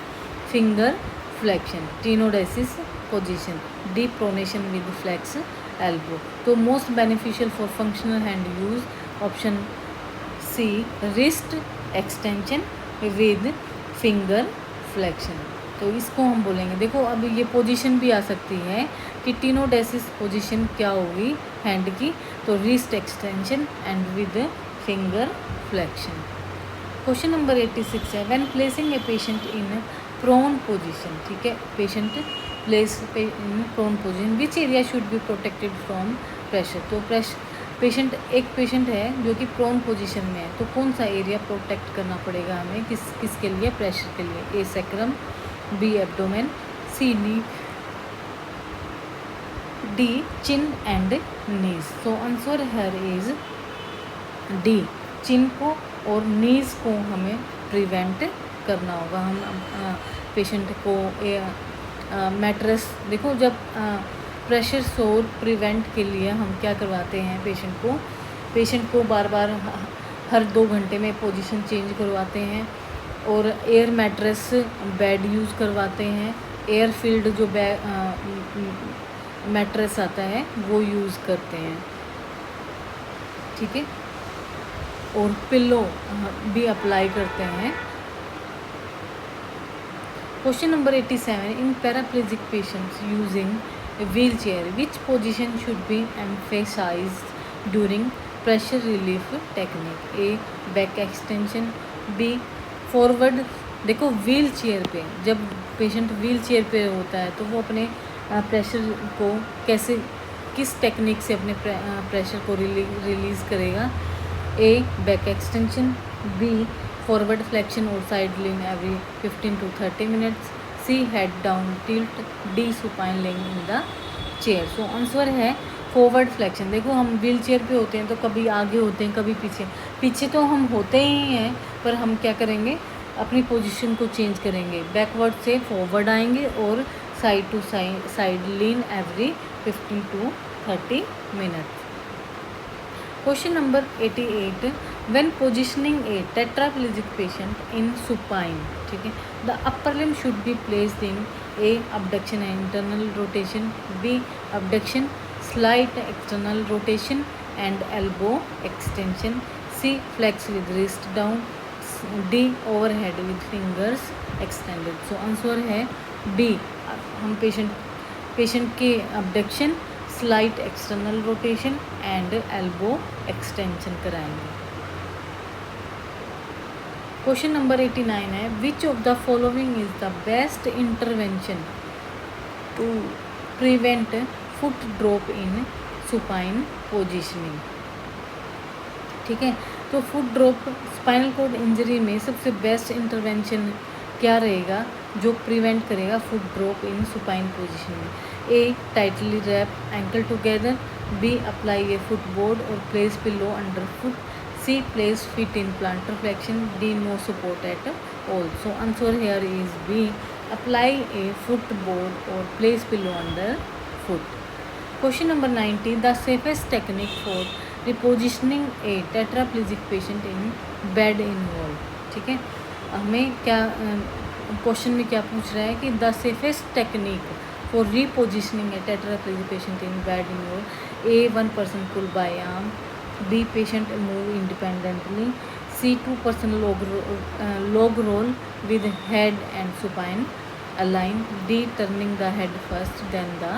S1: finger flexion, tenodesis position, D pronation with flex elbow. तो most beneficial for functional hand use option C wrist extension with finger flexion. तो इसको हम बोलेंगे, देखो अब ये position भी आ सकती है कि टीनोडेसिस पोजीशन क्या होगी हैंड की, तो wrist extension and with finger flexion. Question number 86 है when placing a patient in prone position, ठीक है, patient place in prone position, which area should be protected from pressure. तो पेशेंट है जो कि प्रोन पोजीशन में है, तो कौन सा एरिया प्रोटेक्ट करना पड़ेगा हमें, किसके लिए, प्रेशर के लिए। A sacrum, B abdomen, C knee, D chin and knees. So answer here is D, chin को और नीज को हमें प्रिवेंट करना होगा। हम पेशेंट को मैट्रेस, देखो जब प्रेशर सोर प्रिवेंट के लिए हम क्या करवाते हैं, पेशेंट को बार बार हर 2 घंटे में पोजीशन चेंज करवाते हैं, और एयर मैट्रेस बेड यूज़ करवाते हैं, एयर फील्ड जो मैट्रेस आता है वो यूज़ करते हैं, ठीक है, और पिलो भी अप्लाई करते हैं। Question number 87, in paraplegic patients using wheelchair which position should be emphasized during pressure relief technique. A back extension, B forward. देखो व्हील चेयर पे, जब पेशेंट व्हील चेयर पे होता है तो वो अपने प्रेशर को किस टेक्निक से अपने प्रेशर को रिलीज़ करेगा। A back extension, B forward flexion और side lean every 15 to 30 minutes, C head down tilt, D supine laying in the chair. So answer है फॉरवर्ड फ्लेक्शन। देखो हम व्हील चेयर पे होते हैं तो कभी आगे होते हैं कभी पीछे तो हम होते ही हैं, पर हम क्या करेंगे, अपनी पोजीशन को चेंज करेंगे, बैकवर्ड से फॉरवर्ड आएंगे और side to side lean every 15 to 30 minutes. Question number 88, when positioning a tetraplegic patient in supine, ठीक है, the upper limb should be placed in a abduction and internal rotation, B abduction slight external rotation and elbow extension, C flex with wrist down, D overhead with fingers extended. So answer है D, हम patient के abduction, slight external rotation and elbow extension कराएंगे। Question number 89 है, which of the following is the best intervention to prevent foot drop in supine positioning, ठीक है, तो foot drop spinal cord injury में सबसे best intervention क्या रहेगा जो प्रिवेंट करेगा foot drop in supine position में। A tightly wrap ankle together, B apply a foot board और place pillow under foot, C place feet in plantar flexion, D no support at all. So answer here is B, apply a foot board और place pillow under foot. Question number 90, the safest technique for repositioning a tetraplegic patient in bed involve, ठीक है, हमें क्या question में क्या पूछ रहा है कि the safest technique for repositioning a tetraplegic patient in bed involve. A 1 person pull by arm, B patient move independently, C 2 person log roll with head and supine align, D turning the head first then the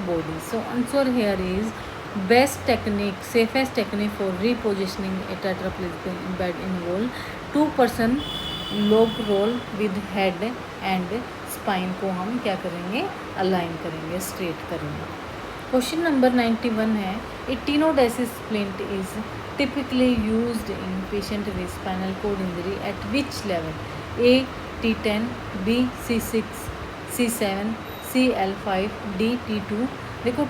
S1: body. So answer here is best technique, safest technique for repositioning a tetraplegic bed involve 2 person log roll with head and spine को हम क्या करेंगे, align करेंगे, straight करेंगे। Question number 91 है, a tenodesis splint is typically used in patient with spinal cord injury at which level. A T10, B C6, C7, C L5, D T2। देखो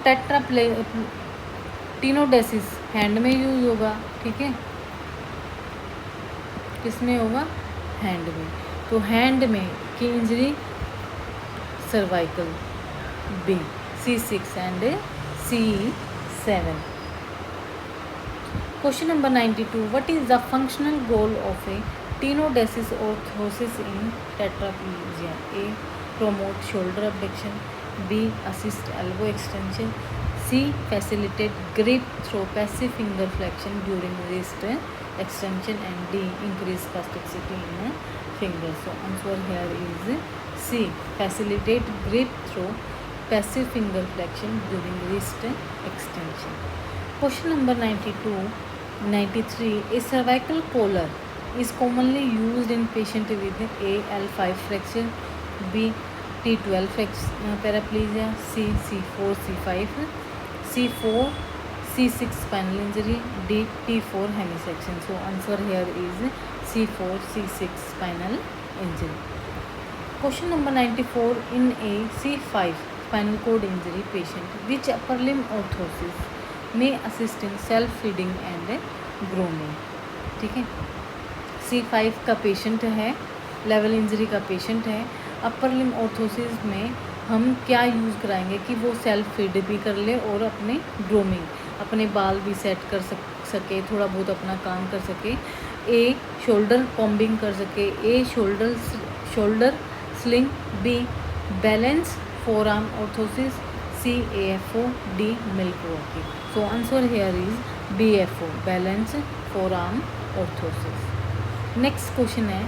S1: टीनोडेसिस hand में use होगा, ठीक है, किस में होगा, हैंड में, तो हैंड में की injury cervical, B C6 and C7। Question number 92, what is the functional goal of a tenodesis orthosis in tetraplegia. A promote shoulder abduction, B assist elbow extension, C facilitate grip through passive finger flexion during wrist extension, and D increase spasticity in fingers. So answer here is C, facilitate grip through passive finger flexion during wrist extension. Question number 92, 93, a cervical collar is commonly used in patient with A L5 fracture, B T12 paraplegia, C C4 C5, C4 C6 spinal injury, D T4 hemisection. So answer here is C4 C6 spinal injury. Question number 94. In a C5 spinal cord injury patient, which upper limb orthosis may assist in self feeding and grooming? ठीक है, C5 का patient है, level injury का patient है, अपर लिम orthosis में हम क्या use कराएंगे कि वो सेल्फ फीड भी कर ले और अपने ग्रूमिंग, अपने बाल भी सेट कर सके, थोड़ा बहुत अपना काम कर सके, ए शोल्डर कॉम्बिंग कर सके, A shoulder sling, B balance forearm orthosis, C AFO, D milk walking. So answer here is BFO, balance forearm orthosis. Next question है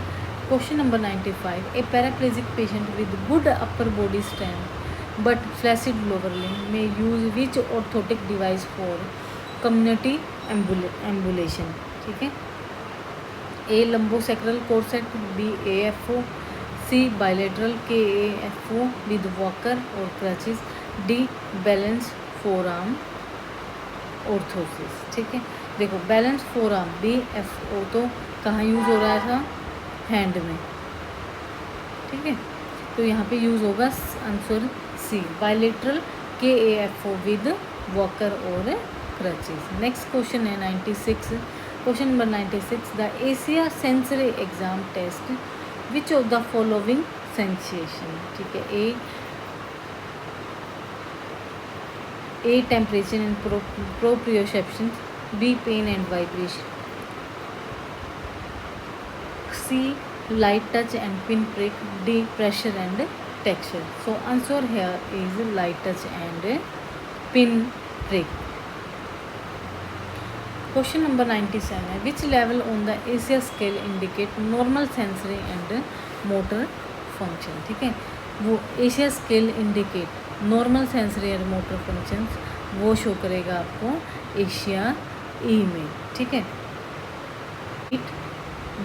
S1: question number 95. A paraplegic patient with good upper body strength but flaccid lower limb में use which orthotic device for community ambulation. ठीक है, A lumbosacral corset, B AFO, C bilateral KAFO with walker और crutches, D balance forearm orthosis. ठीक है, देखो balance four arm BFO तो कहाँ use हो रहा था, हैंड में. ठीक है, तो यहाँ पे यूज़ होगा answer C bilateral KAFO with walker और क्रचेस. नेक्स्ट क्वेश्चन है 96. Question number 96. The ASIA sensory exam test which of the following sensation. ठीक है, A temperature and proprioception, B pain and vibration, C light touch and pin prick, D pressure and texture. So answer here is light touch and pin prick. Question number 97. Which level on the ASIA scale indicate normal sensory and motor function. ठीक है, वो Asia scale indicate normal sensory and motor functions वो show करेगा आपको Asia ई में. ठीक है,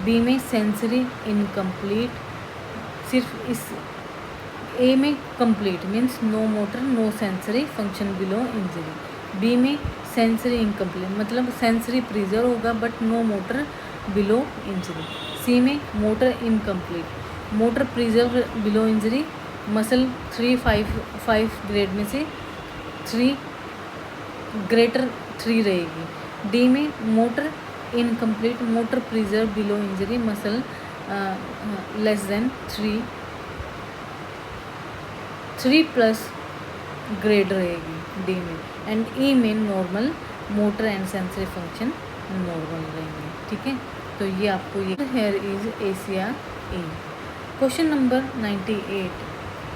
S1: B में सेंसरी इनकम्प्लीट, सिर्फ इस ए में complete means no motor no sensory function below injury. B में सेंसरी इनकम्प्लीट मतलब सेंसरी प्रिजर्व होगा but no motor below injury. C में motor incomplete motor preserve below injury, muscle 3-5 grade में से 3 greater 3 रहेगी. डी में motor incomplete motor preserve below injury, muscle less than 3+ grade रहेगी D में. And E में normal motor and sensory function normal रहेंगे. ठीक है, तो ये आपको ये here is ASIA E. Question number 98.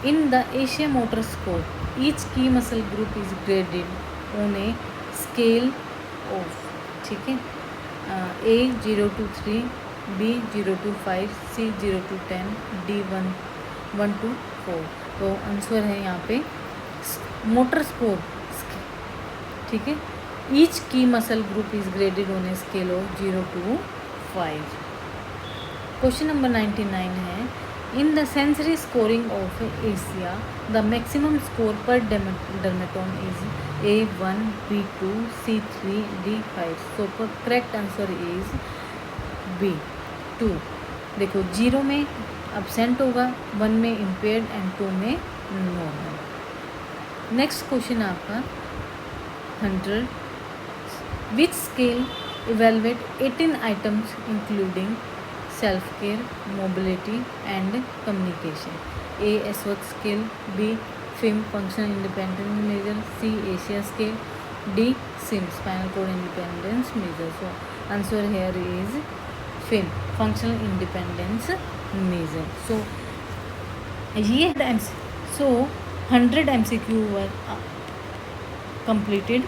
S1: In the ASIA motor score each की muscle group is graded on a scale of. ठीक है, A 0 to 3, B 0 to 5, C 0 to 10, D 1 to 4. तो आंसर है यहाँ पे मोटर स्कोर. ठीक है, each की muscle group is graded on a scale of 0 to 5. Question number 99 है in the sensory scoring of Asia the maximum score पर डर्मेटोन is A1, B2, C3, D5. सो पर करेक्ट आंसर इज B2. देखो 0 में absent होगा, 1 में impaired and 2 में normal. Next question आपका 100. Which scale evaluate 18 items including self care, mobility and communication. A Ashworth scale, B FIM functional independence measure, C ASIA scale, D SIM spinal cord independence measure. So answer here is FIM functional independence measure. So ये 100 MCQ वर completed.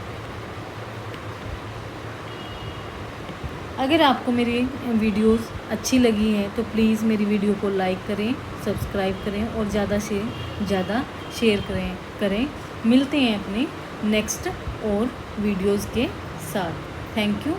S1: अगर आपको मेरी videos अच्छी लगी हैं तो please मेरी video को लाइक करें, सब्सक्राइब करें और ज़्यादा से ज़्यादा शेयर करें. मिलते हैं अपने नेक्स्ट और वीडियोस के साथ. Thank you.